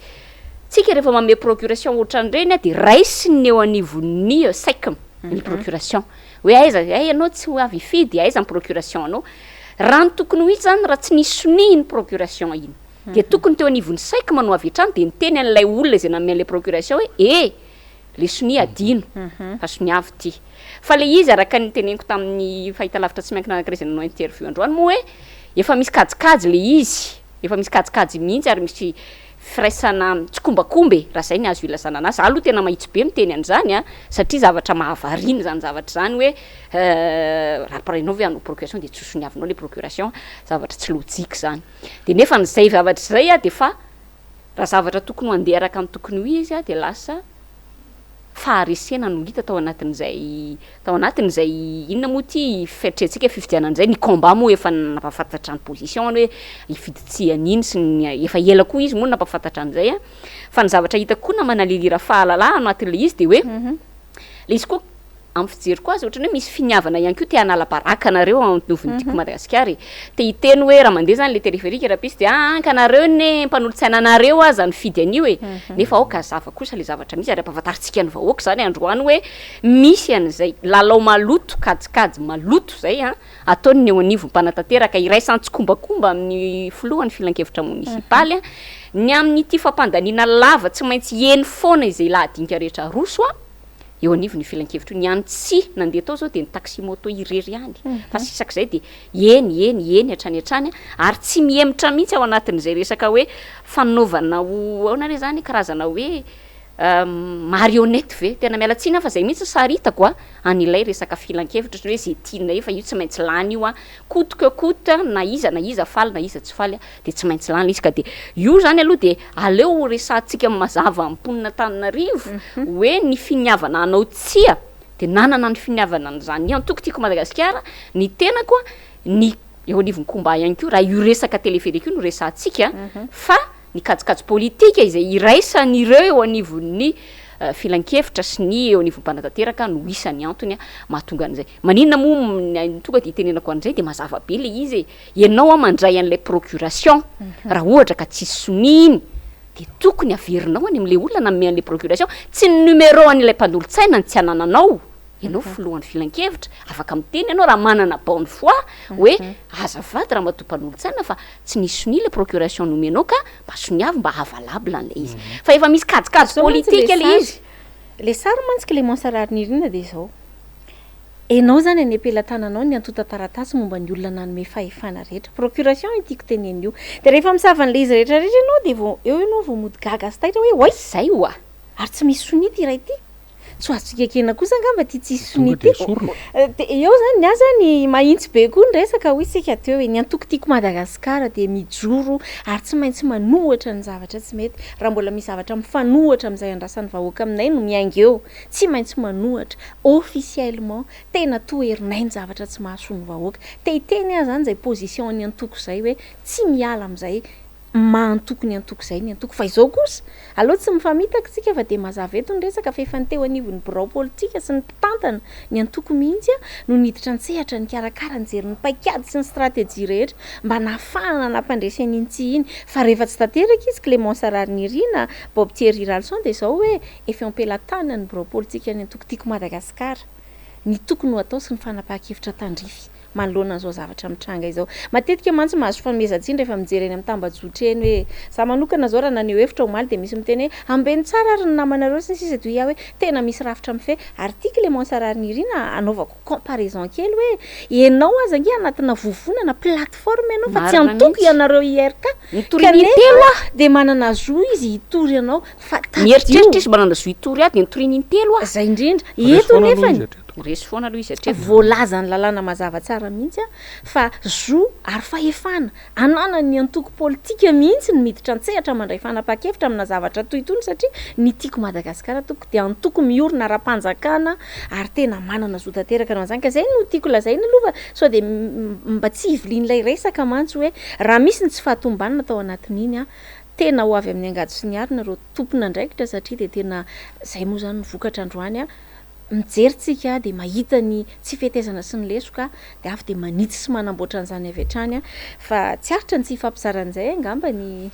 tsika rehefa mame procuration ohatran'ireny de raisiny eo anivon'ny sec ny procuration hoe aiza anao tsy ho avy fidy aiza ny procuration anao raha ny tokony ho izy zany raha tsy nisy soni ny procuration iny de tokony teo anivon'ny saik manao avy hatrany de niteny an'ilay olona izay namen'le procuration hoe le soni adino fa soni avy ty fa le izy araka ny teneniko tamin'ny fahitalavitra tsy miankina anankiray zay nanao interview androany moa hoe efa misy kajikajy le izy efa misy kajikajy mihitsy ary misy firaisana tsy kombakombe raha zay ny azo ilazana anazy aloha tena mahitsy be miteny an'izany satria zavatra mahavariny zany zavatra zany hoe raha parainao ve anao procuration de tsy soniavinao le procuration zavatra tsy logique zany de nefa n'izay zavatra zay de fa raha zavatra tokony ho andeha araka amin'ny tokony ho izy de lasa faharesena no hita tao anatin'izay inona moa ty fetrentsika fifidianan'izay ny combat moa efa napafantatra ny position hoe ifiditsihany iny sy ny efa ela koa izy moa napafantatra an'izay fa ny zavatra hitako koa na manalilira fahalalà anatin'le izy de hoe le izy koa amin'ny fijery koa azy ohatrany hoe misy finiavana ihany koa te hanala baraka anareo anovin'itiko Madagasikara te hiteny hoe raha mandeha zany le téléphérique rapisy de ka nareo ne mpanolotsaina anareo aza ny fidy an'io nefa ao ka zava kosa le zavatra misy ary ampahafantaritsika ny vahoaka zany androany hoe misy an'izay lalao maloto kajikajy maloto zay ataony ny eo anivo mpanatateraka iraisantsy kombakomba amin'ny filohan'ny filan-kevitra municipaly ny amin'ny ty fampandaniana lava tsy maintsy eny foana izay lahadinika rehetra roso eo anivo ny filan-kevitro ny any tsy nandeha tao zao de ny taxi moto irery any fa sisak'izay de eny hatrany ary tsy mihemitra mihitsy ao anatin'izay resaka hoe fanaovana ao na re zany karazana hoe marionnette ve tena mialatsina fa zay mihitsy saritako a an'ilay resaka filan-kevitra hoe zay tianay fa io tsy maintsy lany io a kotikakota na iza faly na iza tsy faly de tsy maintsy lany izy ka de io zany aloha de aleo resantsika mazava amponina Tananarivo hoe ny finiavana anao tsia de nanana ny finiavana an'izany antoko tiako Madagasikara ny tena koa ny eo anivon'ny combat ihany koa raha io resaka téléphérique io no resantsika fa ny kajikajy politika izay iraisan'ireo eo anivon'ny filan-kevitra sy ny eo anivon'ny mpanatanteraka no isan'ny antony mahatonga an'izay maninona moa tonga de itenenako an'izay de mazava be le izy ianao mandray an'ilay procuration raha ohatra ka tsisy soniny de tokony averinao any am'le olona name an'le procuration tsy ny numéro an'ilay mpanolotsaina ny tsy anananao ianao filohan'ny filan-kevitra afaka miteny ianao raha manana bonne foi hoe azafady raha matoa mpanolotsaina fa tsy nisy soni le procuration nomenao ka mba soniavy mba avalable an'le izy fa efa misy kajikajy politika le izy le sary mantsika le monsararnirina de zao enao zany any ampelantananao ny antota taratasy momba ny olona nanome fahefana rehetra procuration itiako teneny io de rehefa misavan'le izy rehetrarehetra ianao de vao eo ianao vao mody gaga sy taitra hoe oay zay oa ary tsy misy sonity iray ty tsy azontsika kena kosa angamba ty tsisy sonity de eo zany ny azany mahitsy be koa ny resaka hoy isika teo hoe ny antoko tiako Madagasikara de mijoro ary tsy maintsy manohatra ny zavatra tsy mety raha mbola misy zavatra mifanohatra amin'izay andrasan'ny vahoaka aminay no miainga eo tsy maintsy manohatra officiellement tena toerinay ny zavatra tsy mahasoa ny vahoaka te hiteny azy zany zay position ny antoko zay hoe tsy miala amin'izay mahantoko ny antoko zay ny antoko fa izao kosa aloha tsy mifamitaka tsika fa de mazava eto ny resaka fa efa ny teo anivon'ny birao politika sy ny mpitantana ny antoko mihitsy no niditra an-tsehatra ny karakara ny jerin'ny paikady sy ny stratégie rehetra mba nahafahana nampandresany iny tsy iny fa rehefa tsy tanteraka izy Clément Sararnirina Bob Thierry Ralson de zao hoe efa ampelatana ny birao politika ny antoko tiako Madagasikara ny tokony ho atao sy ny fanapahan-kevitra tandrify manoloana an'izao zavatra mitranga izao matetika mantsy mahazo fanomezan-tsiny rehefa mijery eny amin'ny tambajotra eny hoe za manokana zao raha naneho hevitra omaly de misy miteny hoe ambeny tsara ary ny namanareo sy ny sisa de hoe tena misy rafitra mife ary tia Clément Sararnirina anaovako comparaison kely hoe ianao aza nge anatina vovonana plateforme ianao fa tsy antoko ianareo IRK telo de manana zo izy hitory ianao fa mieritreritra izy manana zo hitory azy de nitoriny telo zay indrindra eto nefany resy foana aloha izy atrefa voalaza ny lalàna mazava tsara mihitsy fa zo ary fahefana anana ny antoko politika mihitsy ny miditra an-tsehatra mandray fanapahan-kevitra amina zavatra toytony satria ny tiako Madagasikara toko de antoko miorina ara-panjakana ary tena manana zo tanteraka no an'izany ka zay no tiako lazaina aloha fa sao de mba tsy hivilian'ilay resaka mantsy hoe raha misy ny tsy fahatombanina tao anatin'iny tena ho avy amin'ny angady sy ny arina reo tompona ndraikitra satria de tena zay moa zany vokatra androany mijeritsika de mahita ny tsy fetezana sy ny lesoka de avy de manitsy sy manamboatra an'izany avy hatrany fa tsy aritra ny tsy fampizaran'izay angamba ny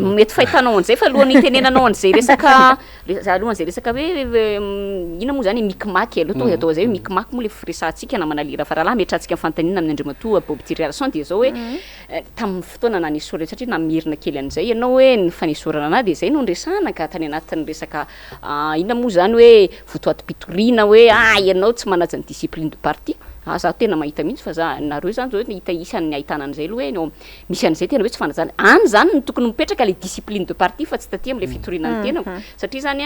mety fahitanao an'izay fa alohan'ny tenenanao an'izay resaka alohan'izay resaka hoe ina moa zany micmac aloha tonga atao zay hoe micmac moa le firesantsika na manalira fa raha lahy metrantsika fantanina amin'ny andrimatoa Bob Thierry Ralson de zao hoe tamin'ny fotoana na nisorana satria na mierina kely an'izay ianao hoe ny fanesorana anahy de zay no nresana ka tany anatin'ny resaka ina moa zany hoe votoatim-pitorina hoe ianao tsy manaja ny discipline de parti za tena mahita mihitsy fa za nareo zany zao hita isan'ny ahitana an'izay aloha hoe misy an'izay tena hoe tsy fanajana any zany ny tokony mipetraka le discipline de parti fa tsy taty am'le fitorina ny tenako satria zany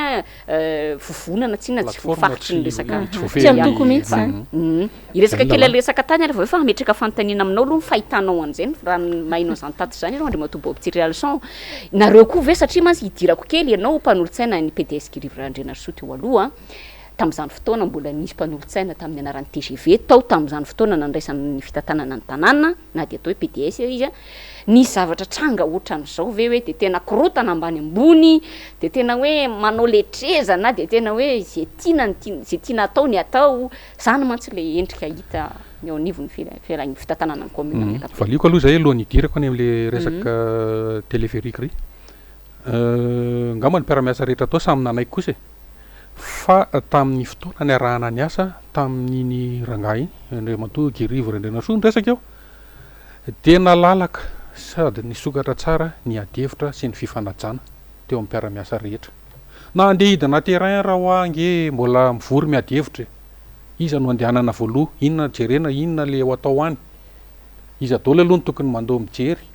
vovonana tsy na tsy voafaritry ny resaka tsy antoko mihitsy zany iresaka kely resaka tany ary fa ametraka fantanina aminao aloha fahitanao an'izay raha mahinao zany taty zany ianao andrimatoa Bob Thierry Ralson nareo koa ve satria mantsy hidirako kely ianao mpanolotsaina ny PDS Kirivandrena Soa teo aloha tamin'izany fotoana mbola nisy mpanolotsaina tamin'ny anaran'ny TGV tao tamin'izany fotoana nandraisan'ny fitantanana ny tanàna na de atao hoe PDS izy nisy zavatra tranga ohatran'izao ve hoe de tena korotana ambany ambony de tena hoe manao letreza na de tena hoe zay tiana atao ny atao zany mantsy le endrika hita eo anivon'ny fitantanana ny commune amin'ny valiko aloha zay alohan'ny hidirako any am'le resaka téléphérique ry ngamba ny mpiaramiasa rehetra atao samy nanaiky kosa fa tamin'ny fotoana ny arahana ny asa tamin'iny rangahy Andriamatoa Girivo Rendrena Soa nresaka eo tena lalaka sady nisokatra tsara ny adevitra sy ny fifanajana teo amin'ny mpiaramiasa rehetra na andeha hidina terrain raha hoange mbola mivory miadevitra iza no andehanana voaloha inona jerena inona le ho atao any izy adaola aloha ny tokony mandoha mijery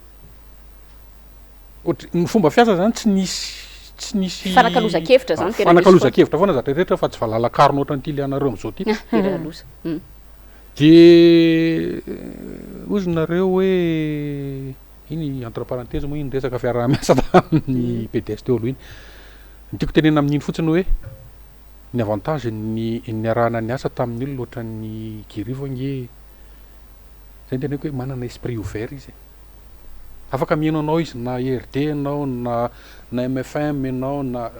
ny fomba fiasa zany tsy nisy tsy nisy fanakalozakevitra zany tena fanakalozakevitra foana zatra rehetra fa tsy valalakaron ohatran'ny ty lianareo am'izao ty loza de ozy nareo hoe iny entre parenthèse moa iny resaka fiarah-miasa tamin'ny BDS teo aloha iny ny tiako tenena amin'iny fotsiny hoe ny avantage ny arahana ny asa tamin'ny olo loatra ny girivo nge zay teneko hoe manana esprit ouvert izy afaka mihaino anao izy na RD anao na MFM anao na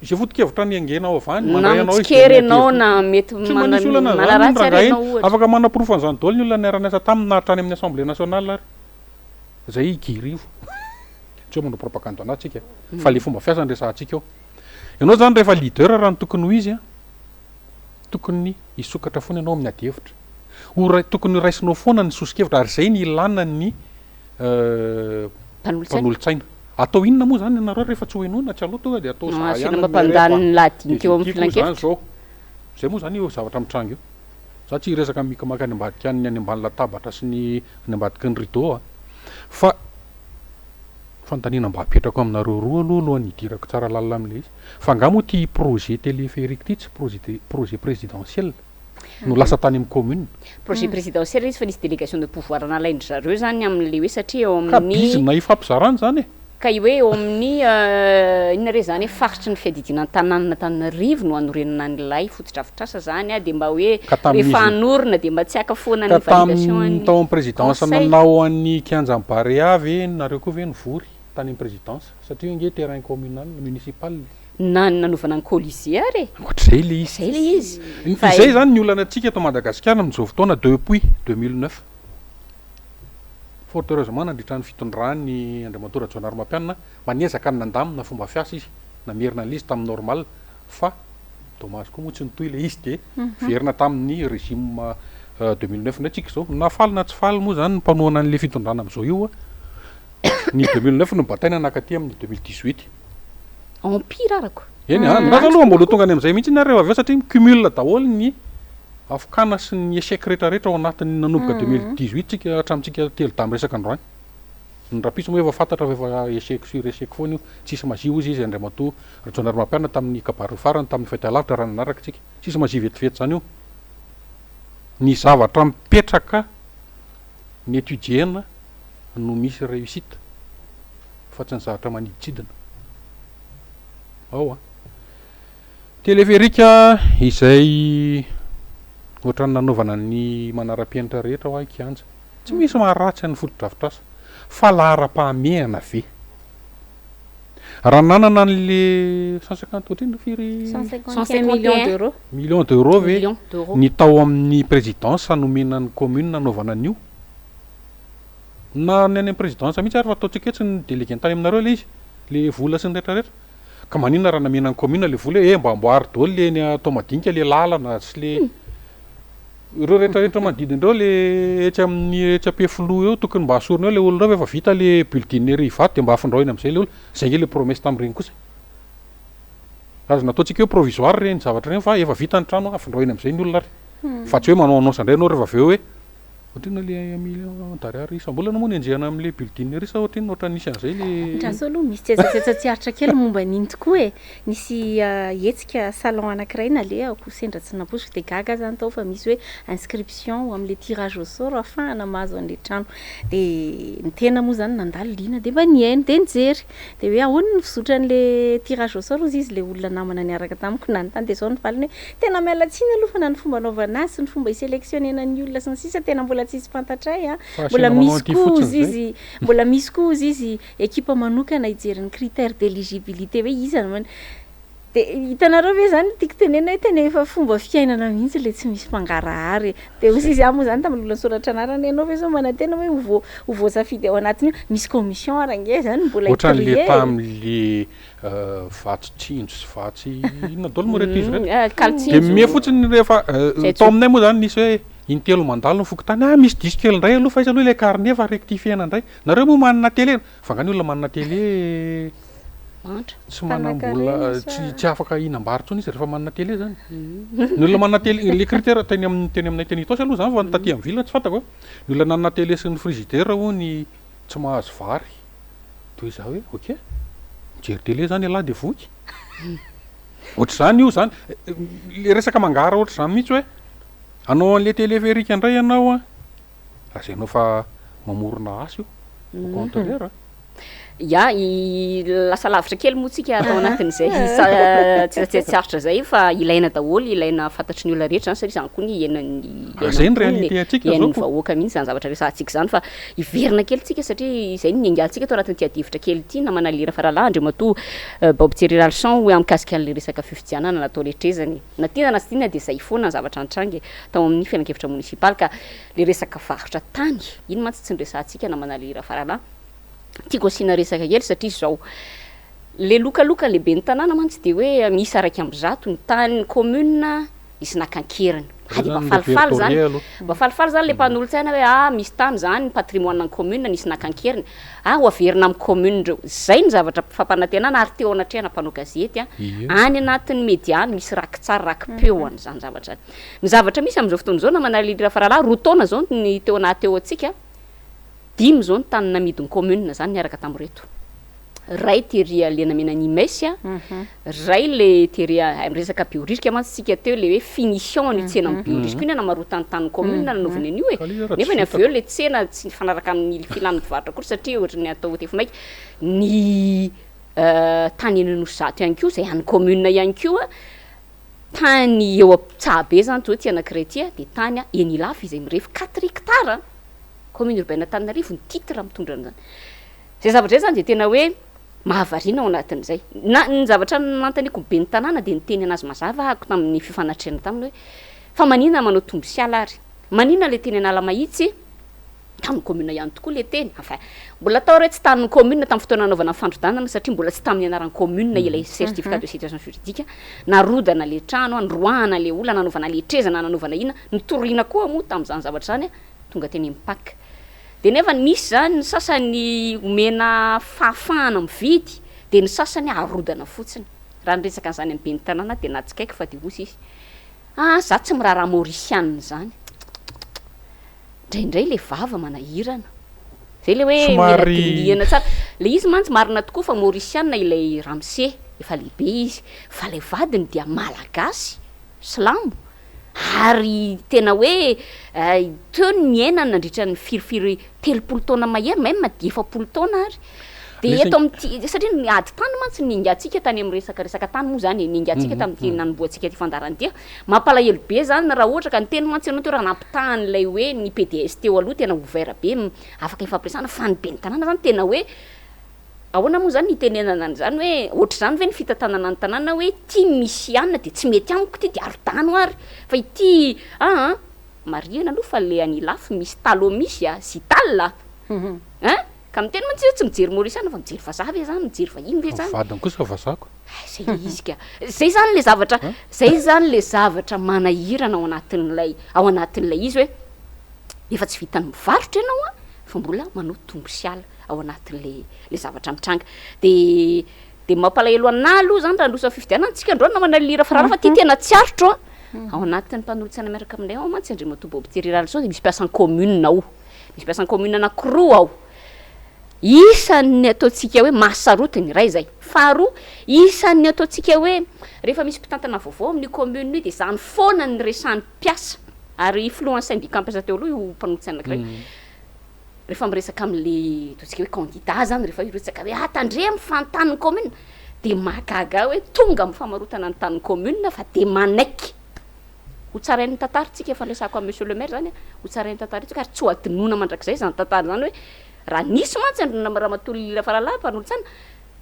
zay foto-kevitra ny angenao avany mandray anao kery anao na mety manaratsy ary anao afaka manaporofo an'izany daholo ny olona niarana asa taminy na hatrany amin'ny assemblée nationale ary zay girivo tsy hoe manao propagande anatsika fa le fomba fiasany resahantsika eo ianao zany rehefa leader raha ny tokony ho izy a tokony hisokatra foana ianao amin'ny adihevitra tokony raisinao foana ny sosikevitra ary zay ny ilana ny mpanolotsaina atao inona moa zany ianareo rehefa tsy hoenona tsy aloha tonga de atao mampandaniny ladinika eo amin'ny filan-kevitra zao zay moa zany io zavatra mitrango io za tsy resaka mikamaka any ambadika any ambany latabatra sy ny ambadiky ny rideau fa fanontaniana mba apetrako aminareo roa aloha alohan'ny hidirako tsara lalina amin'le izy fa angamo ty projet téléphérique ty tsy projet présidentiel no lasa tany amin'ny commune projet présidentiel izy fa nisy délégation de pouvoir nalaindry zareo zany amin'le hoe satria eo ka amin'ny bizina ifampizarany zany e ka io hoe eo amin'ny inona re zany hoe faritry ny fiadidinany tanànana Tananarivo no anorenana an'ilay fotodrafitrasa zany a de mba hoe rehefa anorina de mba tsy akafoana ny validation tao amin'ny présidence nanao an'ny kianja bare avy nareo koa ve nivory tany amin'ny présidence satria nge terrain communal municipal nanovana ny colisée ary ohatr'izay le izy zay le izy izay zany ny olana antsika eto Madagasikara amin'izao fotoana depuis 2009 fort heureusement nandritra ny fitondrany Andriamatora Jonary Mampianina maniezaka ny nandamina fomba fiasa izy namerina an'izy tamin'ny normal fa dommage koa moa tsy nitoy le izy de verina tamin'ny régime 2009 ndratsika zao nafaly na tsy faly moa zany ny mpanohana an'le fitondrana amin'izao io ny 2009 no bataina nakaty amin'ny 2018 empire arako eny raza aloha mbola tonga any am'izay mihitsy nareo avy eo satria cumule daholo ny afokana sy ny échec rehetrarehetra ao anatin'ny nanomboka 2018 tsika hatramintsika telo damy resaka androany ny rapiso moa efa fantatra efa échec sur échec foana io tsisy mazio izy Andriamatoa Jonary Mampianina tamin'ny kabary farany tamin'ny fahitalavitra raha nanaraka tsika tsisy mazio vetivety zany io ny zavatra mipetraka ny étudiena no misy réussite fa tsy ny zavatra maniditsidina ao téléphérique izay ohatrany nanaovana ny manara-pianatra rehetra ho kianja tsy misy maharatsy ny fotodrafitrasa fa lahara-pahamehana ve raha nanana an'le 150 ohatriny firy 151 millions d'euros ve ny tao amin'ny présidence hanomena ny commune nanaovana an'io na ny any présidence mihitsy ary fa ataotsika tsy ny délégué ny tany aminareo le izy le vola sy ny rehetrarehetra ka maninona raha namena ny commune le vola mba amboary daholo le ny atao madinika le lalana sy le ireo rehetrarehetra manodidin'ireo le etsy amin'ny etsy filoha eo tokony mba asorina eo le olonareo efa vita le bulletin rivaty de mba afindreo iny am'izay le olo zay nge le promesse tamin'ireny kosa azo nataontsika eo provisoire reny zavatra reny fa efa vita ny trano afindreo iny am'izay ny olona ary fa tsy hoe manao annonce indray anao rehefa avy eo hoe ohatrina le million d'ariary isam-bolana moa ny anjehana amin'le bulletin risa ohatriny ohatran'ny nisy an'izay le ndraso aloha misy tsiatsatsiaritra kely momba n'iny tokoa e nisy hetsika salon anankiray naleako sendra tsy naposiko de gaga zany tao fa misy hoe inscription amin'le tirage au sort ahafahana mahazo an'le trano de ny tena moa zany nandalo lina de mba niaino de nijery de hoe ahoana ny fizotra an'le tirage au sort ozy izy le olona namana niaraka tamiko nanontany de zao ny valiny hoe tena miala tsiny aloha fa na ny fomba anaovana azy sy ny fomba hisélectionnena ny olona sy ny sisa tena mbola tsisy fantatray mbola misy kozy izy mbola misy kozy izy ekipa manokana hijeriny critère d'éligibilité hoe izany de hitanareo ve zany tiako tenena hoe tena efa fomba fiainana mihitsy le tsy misy mpangarahary de ozy izy moa zany tamin'ny olona soratra anarany ianao ve zao manantena hoe hovoasafidy ao anatiny misy commission arange zany mbola ohatran'le tamin'le vatso-tsinjo sy vatsy inona daholo mo reto izy reto de mie fotsiny rehefa tao aminay moa zany nisy hoe intelo mandalo ny fokotany misy diskely indray aloha fa izy aloha le carnet fa rectifiena indray nareo moa manana télé fa ngany olona manana télé tsy manambola tsy afaka inambary tsony izy rehefa manana télé zany ny olona manana télé le critère teny aminay teny tao aloha zany fa taty amin'ny ville tsy fantako ny olona nanana télé sy ny frigidaire ho ny tsy mahazo vary toy za hoe ok mijery tele zany alahy de voky ohatr' zany io zany le resaka mangara ohatr' zany mihitsy hoe anao an'le téléférique indray ianao a lazainao fa mamorona asy io au contraire ia lasa lavitra kely moa tsika atao anatin'izay tsatsarotra zay fa ilaina daholo ilaina fantatry ny olona rehetra zany satria zany koa ny iainan'ny zay ny réalité atsika zao iainan'ny vahoaka mihitsy zany zavatra resahantsika zany fa iverina kely tsika satria izay ny angalantsika atao anatin'ny tiadivitra kely ity na manalira faralahy andreo matoa baobitieri ralson hoe amikasika an'le resaka fifidianana natao letrezany na tiana na sy tiana de zay foana ny zavatra antrangy tao amin'ny fianan-kevitra municipaly ka le resaka varotra tany iny mantsy tsy nyresahantsika na manalira faralahy tiako asiana resaka kely satria zao le lokaloka lehibe ny tanàna mantsy de hoe misy araiky amby zato ny tany commune misy nakankeriny de mafalifaly zany mafalifaly zany le mpanolontsaina hoe misy tany zany patrimoine ny commune nisy nakankeriny ho averina amin'ny commune reo zay ny zavatra fampanantenana ary teo anatrehana mpanao gazety any anatin'ny média misy raky tsara raky peo an'izany zavatra ny zavatra misy am'izao fotoana zao na manalira faralahy roa taona zao ny teo anateo atsika 10 zao ny tany namidiny commune zany niaraka tamreto ray teria lenamena nimesy ray le teria resaka biorisika mantsy sika teo le hoe finition ny tsena amin'ny biorisika iny namarotany tany commune nanaovana an'io nefa ny aveo le tsena tsy fanaraka amin'ny filan'ny mpivarotra kory satria ohatra ny atao tefo maiky ny tany eny Nosy-Zato ihany koa zay any commune ihany koa tany eo Tsahabe zany zao ty anankiray ty de tany eny Ilafy izay mirefy 4 hectares commune urbaine Antananarivo ny titre mitondra an'izany zay zavatra zay zany de tena hoe mahavarina ao anatin'izay na ny zavatra nantaniako be ny tanàna de niteny anazy mazava ako tamin'ny fifanatrena taminy hoe fa manina manao tombo sy alary manina le teny anala mahitsy tamin'ny commune ihany tokoa le teny enfin mbola atao re tsy tamin'ny commune tamin'ny fotoana anaovana fandrodana satria mbola tsy tamin'ny anaran'ny commune ilay certificat de situation juridique narodana le trano androahana le olona nanaovana letrezana nanaovana ina nitorina koa moa tamin'izany zavatra zany tonga teny impaka de nefa misy zany ny sasany omena fahafahana mividy de ny sasany arodana fotsiny raha nyresaka an'izany amin'ny be ny tanàna de natsikaiky fa de osy izy za tsy miraharaha mauricianina zany ndraindray le vava manahirana zay le hoe mila dinihana tsara le izy mantsy marina tokoa fa mauricianina ilay ramse efa lehibe izy fa le vadiny dia malagasy slamo ary tena hoe teo ny miainana nandritra ny firifiry 30 taona mahery même 10 taona ary de eto amin'ny satria ny ady tany mantsy ningatsika tany amin'ny resaka tany moa zany ningatsika tamin'ity nanomboantsika ty fandarana ty mampalahelo be zany raha ohatra ka ny teny mantsy ianao teo raha nampitahan'ilay hoe ny PDS teo aloha tena ouvert be afaka ifampiresana fa ny be ny tanàna zany tena hoe ahoana moa zany nitenenana an'izany hoe ohatra zany ve ny fitantanana ny tanàna hoe ty misy anina de tsy mety amiko ty de arodano ary fa ity mariana aloha fa le any Ilafy misy talo misy sy talla ka miteny mantsy tsy mijery mauriciana fa mijery vazaha ve zany mijery vahiny ve zany vadiny kosa vazako zay izy ka zay zany le zavatra zay zany le zavatra manahirana ao anatin'ilay izy hoe efa tsy vitany mivarotra ianao fa mbola manao tombo sy ala ao anatin'le zavatra mitranga de mampalahelo ana aloha zany raha losa fifidianana antsika androany na manalira farala fa ty tena tsiarotro ao anatin'ny mpanolontsana miaraka aminay ao mantsy andry matoa baobitieri ralson de misy piasan'ny commune ao misy piasan'ny commune anankiroa ao isan'ny ataontsika hoe mahasarotiny ray zay faharoa isan'ny ataontsika hoe rehefa misy mpitantana vaovao amin'ny commune de zany foana ny resan'ny piasa ary flohany syndicat mpiasa teo aloha io mpanolontsana anankiray rehefa miresaka amin'le ataontsika hoe candidat zany rehefa miresaka hoe tandre mifantan'ny commune de mahagaga hoe tonga amin'ny famarotana ny tan'ny commune fa de manaiky ho tsarain'ny tantarintsika efa lesako amin'ny monsieur le maire zany ho tsarain'ny tantarintsika ary tsy ho adinoina mandrakizay zany tantara zany hoe raha nisy mantsy raha matolila faralahy mpanolontsana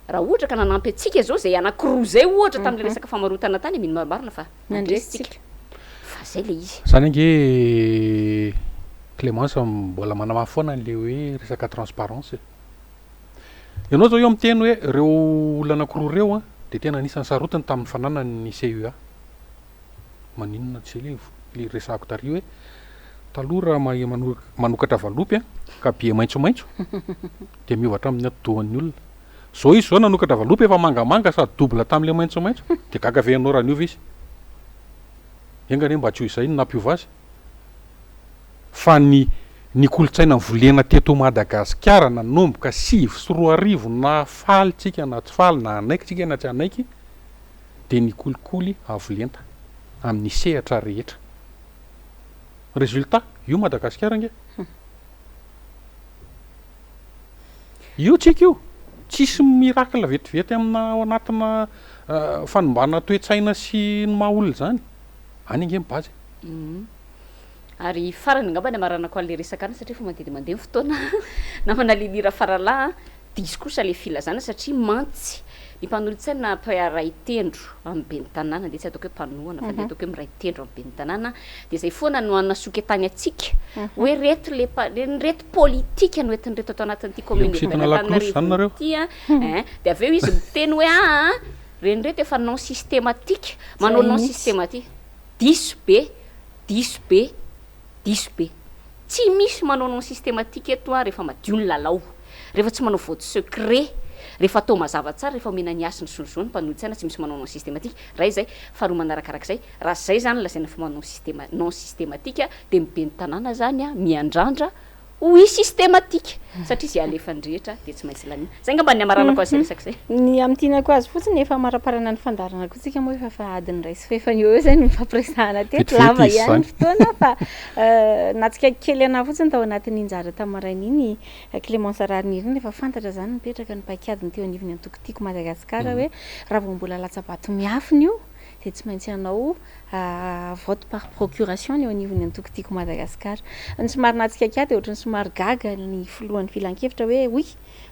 raha ohatra ka nanampy atsika zao zay anankiroa zay ohatra tamin'le resaka famarotana tany mino marimarina fa nandresitsika fa zay le izy zany ange Clémence mbola manamafy foana an'le hoe resaka transparence ianao zao eo amin'ny teny hoe reo olona anankiroa reo de tena anisan'ny sarotiny tamin'ny fananany CUA maninona tsy le resako tary hoe taloha raha manokatra valopy ka be maitsomaitso de miovatra amin'ny atodohan'ny olona zao izy zao nanokatra valopy efa mangamanga sady dobla tamin'le maitsomaitso de gaga ve anao raha niova izy engane mba tsy ho izay ny nampiova azy fa ny ny kolotsaina volena teto Madagasikara nanomboka 7 na faly tsika na tsy faly na anaiky tsika na tsy anaiky de ny kolikoly avolenta amin'ny sehatra rehetra. Résultat io Madagasikara nge io tsika io tsisy miracle vetivety amina ao anatina fanombana toe-tsaina sy ny mahaolona zany any nge mibazy. Ary farany ngamba ny amarana ko le resaka ana satria fa mandeha fotoana namana lilira faralaha diso kosa le filazana satria mantsy ny mpanolontsaina ray tendro amin'ny ben'ny tanàna de tsy ataoko hoe mpanoana fa le ataoko hoe miray tendro amin'ny ben'ny tanàna de zay foana no anasoketany atsika hoe reto le reto politika no entiny reto atao anatin'ity commune ty de aveo izy miteny hoe reny reto efa non systématique manao non systématique diso be tsy misy manao non systématique eto rehefa madio ny lalao rehefa tsy manao vote secret rehefa atao mazava tsara rehefa omena ny asiny solozony mpanolontsaina tsy misy manao non systématique raha izay faharoa manarakarak'izay raha zay zany lazaina fa manao non systématique de mibe ny tanàna zany miandrandra oui systématique satria zay alefandrehetra de tsy maintsy lanina zay ngamba ny amarana ko azy resaka zay ny amtinako azy fotsiny efa maraparana ny fandarana ko tsika moa efa adiny ray sy fefa eo zay ny fampiresahana teto lava ihany fotoana fa natsika kely ana fotsiny tao anatin'ny injara tamarainy iny Clémence Rarniriny efa fantatra zany mipetraka ny paikadiny teo anivony antokotiko Madagasikara hoe raha vao mbola latsabato miafiny io de tsy maintsy anao vote par procuration eo anivony antokotiko Madagasikara. Ny somary natsika kia de ohatrany somary gaga ny filohan'ny filan-kevitra hoe oui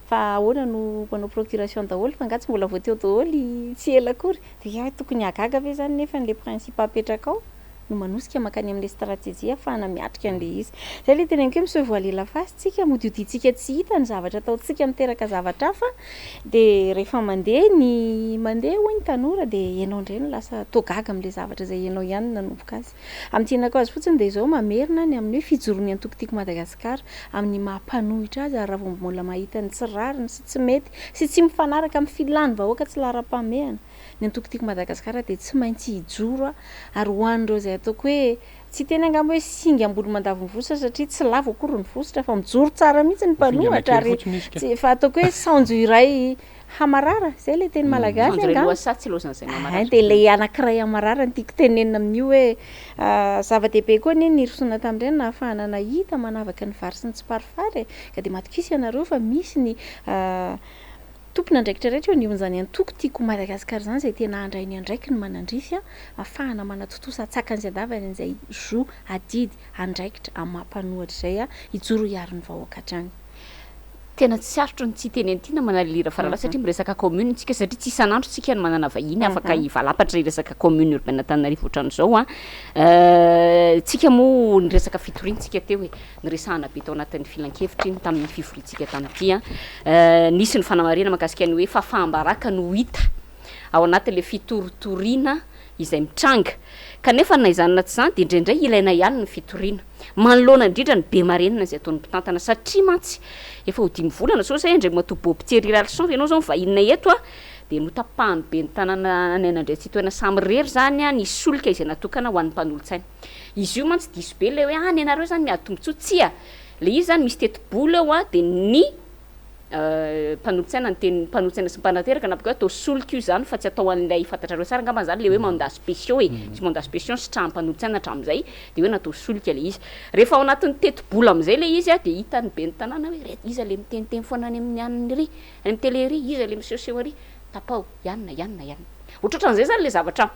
fa ahoana no manao procuration daholo fa ngatsy mbola voateo daholo tsy ela akory de tokony hagaga ve zany nefa le principe apetraka ao no manosika makany am'le stratégie afahana miatrika an'le izy. Zay le teneniko hoe monsieur voalela fasy tsika modioditsika tsy hita ny zavatra ataontsika miteraka zavatra hafa de rehefa mandeha ho ny tanora de ianao indray no lasa togaga am'le zavatra zay ianao ihany nanomboka azy. Am'tinako azy fotsiny de zao mamerina ny amin'ny hoe fijoroany antokotiko Madagasikara amin'ny mampanohitra azy raha vao mbola mahita ny tsy rariny sy tsy mety sy tsy mifanaraka amin'ny filàny vahoaka tsy lara-pamehana ny antokotiko Madagasikara de tsy maintsy hijoro ary hoan'ireo zay ataoko hoe tsy tena angamba hoe singa ambony mandavy ny vosotra satria tsy lavo akory ny vosotra fa mijoro tsara mihitsy ny mpanohatra ary tsy fa ataoko hoe sanjo iray hamarara zay le teny malagasy angamba de le anankiray hamarara ny tiako tenenina amin'io hoe zava-dehibe koa ny nirosona tam'ireny na ahafahana nahita manavaka ny vary sy ny tsy parifary ka de matokisy ianareo fa misy ny tompona andraikitra rehetra eo anivon'izany antokotiko Madagasikara zany zay tena andrainy andraiky ny manandrify ahafahana manatotosa atsakany zay davany an'izay zo adidy andraikitra amin'ny mampanohatra zay hijoro hiaro ny vahoaka hatrany. Tena tsy sarotro ny tsy tenenty na manalira farala satria miresaka commune tsika satria tsy isan'andro tsika ny manana vahiny afaka hivalapatra iresaka commune urbaine Antananarivo ohatran'izao tsika moa niresaka fitoriantsika teo hoe niresahana be tao anatin'ny filan-kevitra iny tamin'ny fivorintsika tamin'ity nisy ny fanamarena mahakasika ny hoe fahambaraka no hita ao anatin'le fitoritoriana izay mitranga kanefa naizanana tsy zany de indraindray ilaina ihany ny fitoriana manoloana indrindra ny be marenina zay ataon'ny mpitantana satria mantsy efa ho 5 volana so zay indray matobo pitieri leçon ianao zao mivahinina eto de notapahany be ny tanàna any anandray tsitoana samy rery zany ny solika izay natokana ho an'ny mpanolontsaina izy io mantsy diso be le hoe ny anareo zany miady tombontsoa le izy zany misy tetibola eo de ny mpanolontsaina ny teny mpanolontsaina sy mpanateraka napaka hoe atao solika io zany fa tsy atao an'ilay fantatrareo sara angamba zany le hoe mandat spéciaux sy mandat spéciaux sy traha-mpanolontsaina hatram'izay de hoe natao solika le izy rehefa ao anatin'ny tetibola am'izay le izy de hitany be ny tanàna hoe reto iza le miteniteny foana any amin'ny aniny ry any amin'ny télé ry iza le misehoseho ary tapao ianona ohatrohatran'izay zany le zavatra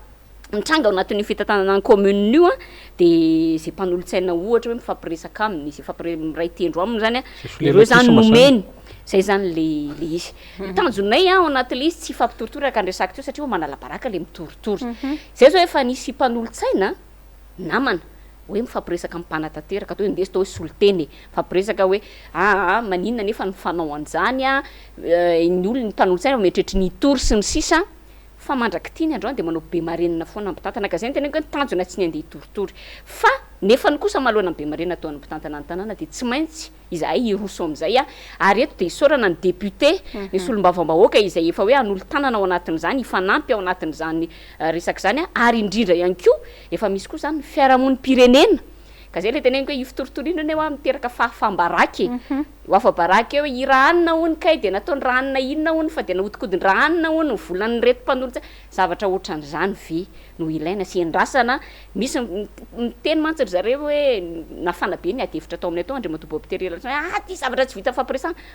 mitranga ao anatin'ny fitantanana commune io de zay mpanolontsaina ohatra hoe mifampiresaka aminy zay miray tendro aminy zany ireo zany nomeny zay zany le izy tanjonay ao anatin'le izy tsy fampitoritory aka andresaka teo satria manala baraka le mitoritory zay zao efa nisy mpanolontsaina namana hoe mifampiresaka mpanatateraka atao indesy tao hoe soliteny mifampiresaka hoe maninona nefa ny fanao an'izany ny olona ny mpanolontsaina metretry ny tory sy ny sisa fa mandraky tiany androany de manao be marenina foana mpitantana ka zay tena hoe tanjona tsy ny andeha hitoritory fa nefa ny kosa malohana ny be marenina atao ny mpitantana ny tanàna de tsy maintsy izahay iroso am'izay ary eto de isaorana ny député ny solom-bavam-bahoaka izay efa hoe an'olo tanana ao anatin'izany ifanampy ao anatin'izany resaka zany ary indrindra ihany koa efa misy koa zany fiarahamon'ny pirenena ka zay le teneniko hoe ifitoritoroina eo miteraka fahafambaraky ho afabaraky eo irahanina hony kay de nataony rahanina inona hony fa de nahodinkodin-drahanina hony volan'ny reto mpanolotra zavatra ohatran'izany ve no ilaina sy endrasana misy miteny mantsy zareo hoe nafana be ny adevitra atao aminay atao andre matobo apitery ty zavatra tsy vita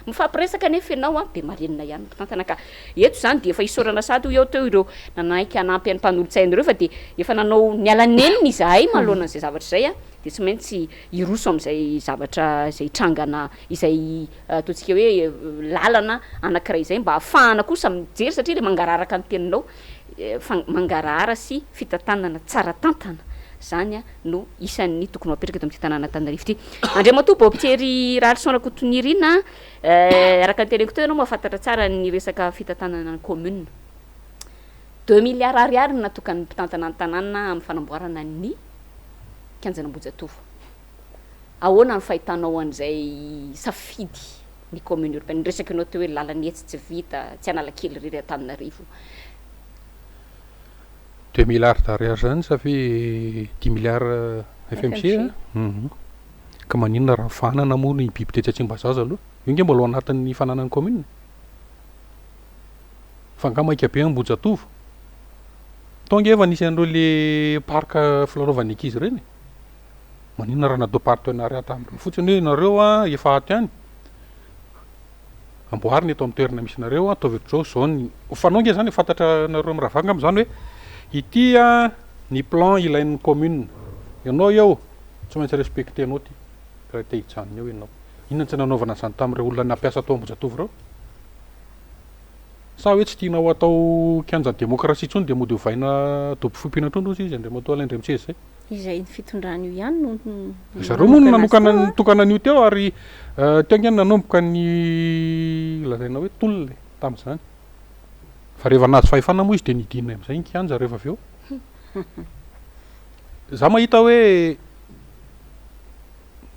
mifampiresaka nefa ianao be marenina ihany mpitantana ka eto zany de efa isorana sady ho eo teo ireo nanaiky anampy any mpanolotsaina ireo fa de efa nanao nialaneniny izahay malohana an'izay zavatra zay de tsy maintsy iroso am'izay zavatra zay trangana izay ataontsika hoe lalana anankiray izay mba ahafahana kosa mijery satria le mangararaka ny teninao mangarahara sy fitantanana tsara tantana zany no isan'ny tokony mapetraka eto amin'ity tanàna Tanarivo ity Andriamatoa Boptiery Ralson Kotonirina araka ny teneniko teo ianao mahafantatra tsara ny resaka fitantanana ny commune 2 milliards ariary natokany mpitantana ny tanàna amin'ny fanamboarana ny kianjanambojatovo ahoana ny fahitanao an'izay safidy ny commune urbaine resaka anao teo hoe lalanetsy tsy vita tsy analakely rery Antananarivo 2 milliards d'ariary zany sa fe 10 milliards FMC ka maninona raha fanana moa ny biby tetsy Tsimbazaza aloha io nge mbola ao anatin'ny fananan'ny commune fa nga maika be Ambojatovo tonga efa nisy an'ireo le parc filarovany ankizy reny maninona raha natao partenariat taminy fotsiny hoe nareo efa aty any amboariny eto amin'ny toerana misy nareo ataovy ohatr'izao zao fanao nge zany fantatra nareo miravanga am'zany hoe ity ny plan ilain'ny commune ianao eo tsy maintsy respecté anao ty raha te hijanona eo ianao inona tsy nanaovana zany tamin'ireo olona nampiasa atao Ambojatovo reo sa hoe tsy tianao atao kianja demokrasia tsony de mody ovaina dobo fompiana trondro izy Andriamatoa Alaindremitseza zay izay ny fitondrano io ihany no zareo moa nanokana tokana an'io teo ary teo ngeny nanomboka ny lazaina hoe tolona tam'izany fa rehefa nazy fahefana moa izy de nidinina am'izay ny kianja rehefa avy eo za mahita hoe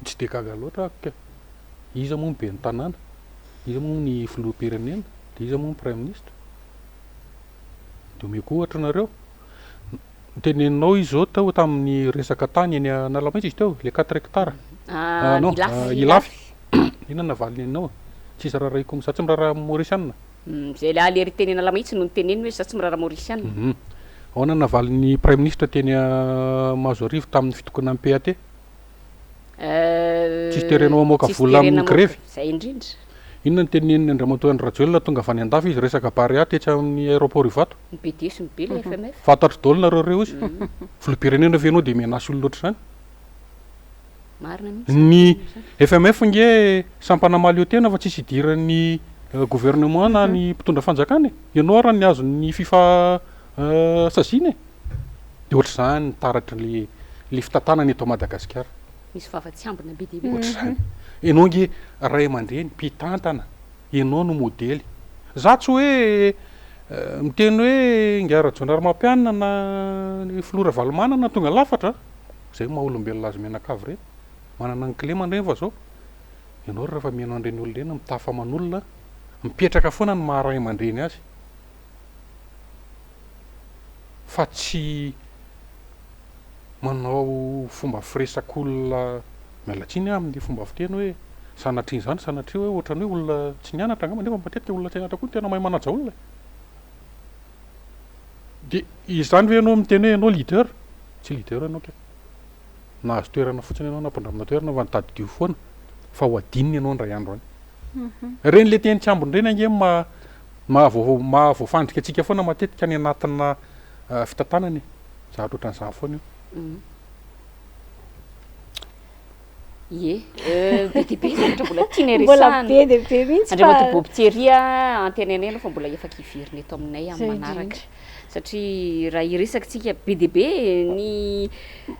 tsy de gaga loatra iza moa be ny tanàna iza moa ny filoham-pirenena de iza moa ny prime ministre de omeko ohatra nareo teneninao izy zao tao tamin'ny resaka tany eny Analamaitsa izy teo le 4 hectares non ilafy inona navaly nenao tsisy raha iko sa tsy mirara Mauritiana zay la lery teny Analamaitsa no teneny hoe sa tsy mirara Mauritiana ahoana navaly ny prime ministre teny Mazorivo tamin'ny fitokana amin'ny PAT tsisy terenao amoaka vola amin'ny grevy zay indrindra inona ny teneniny Andriamatoa Rajoelina tonga avy any andafy izy resaka barea tetsy amin'ny aéroport Ivato ny BD sy ny be le FMF fantatro daholo nareo reo izy filoham-pirenena ve anao de menasy olo loatra zany marina mihitsy ny FMF nge sampanamaly eo tena fa tsisy idiran'ny gouvernement na ny mpitondra fanjakana ianao raha ny azo ny FIFA sazina de ohatr' zany ny taratry le fitantanany eto Madagasikara misy fahafatsy ambina BDB ohatr' zany ianao nge ray aman-dreny mpitantana ianao no modely za tsy hoe miteny hoe ngarajona ary-mampianina na filora valomanana tonga lafatra zay maha olombelona azy menakavy reny manana ny clé mandreny fa zao ianao rehefa mianao an'ireny olona reny mitafa manolona mipetraka foana ny maharay aman-dreny azy fa tsy manao fomba firesak'olona mialatsiny amin'ny fomba fiteny hoe sanatriny zany sanatria hoe ohatrany hoe olona tsy nianatra angamba nefa matetika olona tsy nianatra koa tena mahay manaja olona de izany hoe ianao miteny hoe ianao leader tsy leader ianao ke nahazo toerana fotsiny ianao nampandramina toerana fa nitady dio foana fa ho adininy ianao ndray andro any reny le teny tsy ambony reny ange mahavoafandrika atsika foana matetika any anatina fitantanany zahatra ohatran'izany foana io BDB zavatra mbola tiany mbola resahana be de be mihitsy Andriamatoa Boptiery antenenena fa mbola efa kiveriny eto aminay amin'ny manaraka satria raha iresaksika BDB ny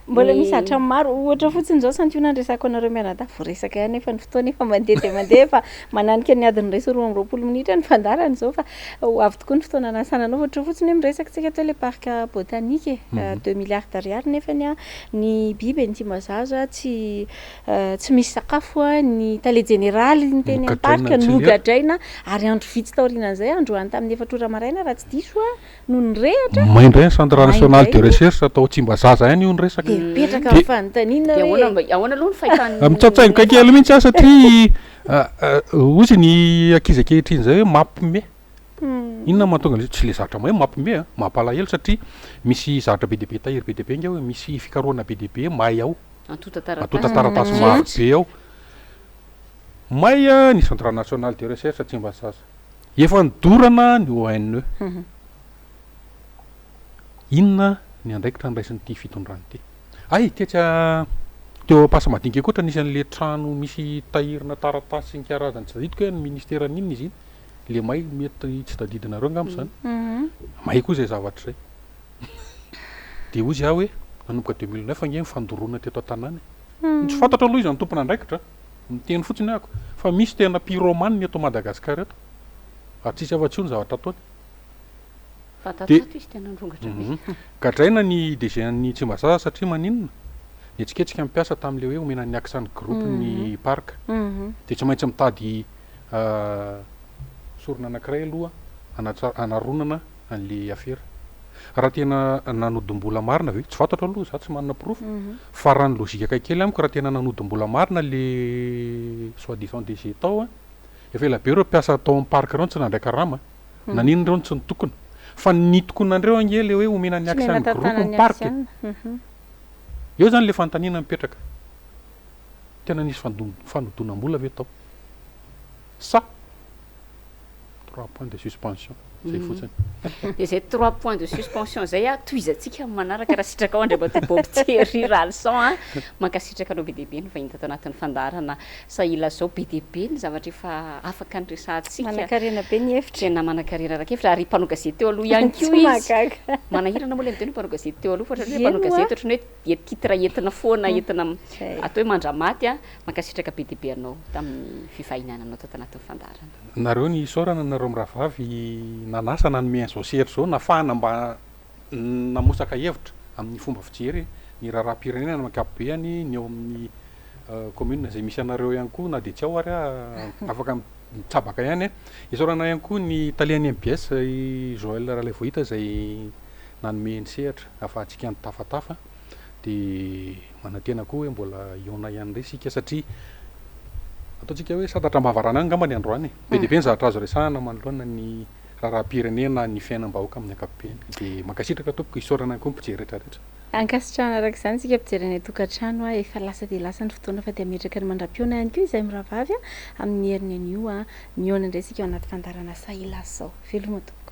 mbola misy hatra maro ohatra fotsiny zao santiona andresako anareo mianadahy voaresaka ihany nefa ny fotoana efa mandeha de mandeha fa mananika ny adiny raisa 20 minitra ny fandarany zao fa avy tokoa ny fotoana anasananao ohatra fotsiny hoe miresakitsika teo le parc botanique 2 milliards d'ariary nefa ny biby ny Tsimbazaza tsy tsy misy sakafo a ny tale généraly ny teny Nogadraina amparika tsy nogadraina ary andro vitsy taorianan'izay androany tamin'ny 4 maraina raha tsy diso a no nyrehatra maindray centre national de Maindray. recherche atao Tsimbazaza ihany io ny resaka de mipetraka De- amin'ny fanontaniana de hoe ahoana aloha ny fahitany mitsatsaingo kely mihitsy a satria ozy ny ankizy ankehitriny zay hoe mampime inona mahatonga an'izay tsy le zavatra mahay mampime a mampalahelo satria misy zavatra be deabe tahiry be deabe inga hoe misy fikarohana be deabe mahay ao antota atota taratasy taratasy maro be ao may a ny centre national de recherche Tsimbazaza efa nidorana ny ONE inona ny andraikitra nyraisin'ity fitondrany ity ay tetsa teo ampasamadinika koatra nisy an'le trano misy tahirina taratasy sy ny karazany tsy tadidiko hoe ny ministera n'inona izy iny le may mety tsy tadidinareo angamba zany may koa zay zavatra zay de ozy aho hoe nanomboka 2009 ange mifandorona teto an-tanàna tsy fantatra aloha izy ny tompona andraikitra miteny fotsiny ahako fa misy tena pyromane ny eto Madagasikara eto ary tsisy afa-tsy ny zavatra ataony fatatato izy tena ndrongatra be gadraina ny DG ny Tsimbazaza satria maninona nietsiketsika mipiasa tamin'le hoe omenan'ny aksany groupe ny parka de tsy maintsy mitady sorona anankiray aloha anaronana an'le afera raha tena nanodimbola marina ve tsy fantatra aloha za tsy manana proof fa raha ny logika kaikely amiko raha tena nanodimbola marina le soi-disant DG tao a efa ela be reo mpiasa tao amin'ny parka reo tsy nandray karama nanino reo tsy nitokona fa nitokonandreo ange le hoe omenan'ny aksany groupe ny parka eo zany le fanontaniana mipetraka tena nisy fanodonam-bola ve tao sa 3 points de suspension zay fotsiny de zay 3 points de suspension zay a toizantsika amin'ny manaraka raha sitraka ao andriamatobobotsy ralson a mankasitraka anao be deabe ny vahiny tato anatin'ny fandarana Sahia Lasa be deabe ny zavatra efa afaka nyresantsika manan-karena be ny hevitra tena manan-karera rakevitra ary mpanao gazety teo aloha ihany Tsy koa izy mahagaga. manahirana moa le miteny hoe mpanao gazety teo aloha fa ohatrany hoe Ino mpanao a? gazety ohatrany hoe titre entina foana entina Zay. atao hoe mandramaty a mankasitraka be deabe anao tamin'ny fifahinananao tato anatin'ny fandarana nareo ny sorana nareo mirahavavy nanasa nanome an'izao sehatry zao nafahana mba namosaka hevitra amin'ny fomba fijery ny raharam-pirenena ny ankapobeny ny eo amin'ny commune zay misy anareo ihany koa na de tsy ao ary afaka mitsabaka ihany isorana ihany koa ny taliany MBS i Joël raha le vohita zay nanome ny sehatra afahantsika ny tafatafa de manantena koa hoe mbola iona ihany re sika satria ataontsika hoe satatra mahavarana any angamba ny androany be deabe ny zavatra azo resahana manoloana ny raharam-pirenena ny fiainam-bahoaka amin'ny ankapobeny de mankasitraka tompoko isorana koa mpijery rehetrarehetra ankasitrahana araka izany sika mpijerena tokantrano a efa lasa de lasa ny fotoana fa de ametraka ny mandram-piona ihany koa izay mirahavavy a amin'ny herinan'io a miona indray sika ao anaty fandarana Sahia Lasa zao veloma tompoko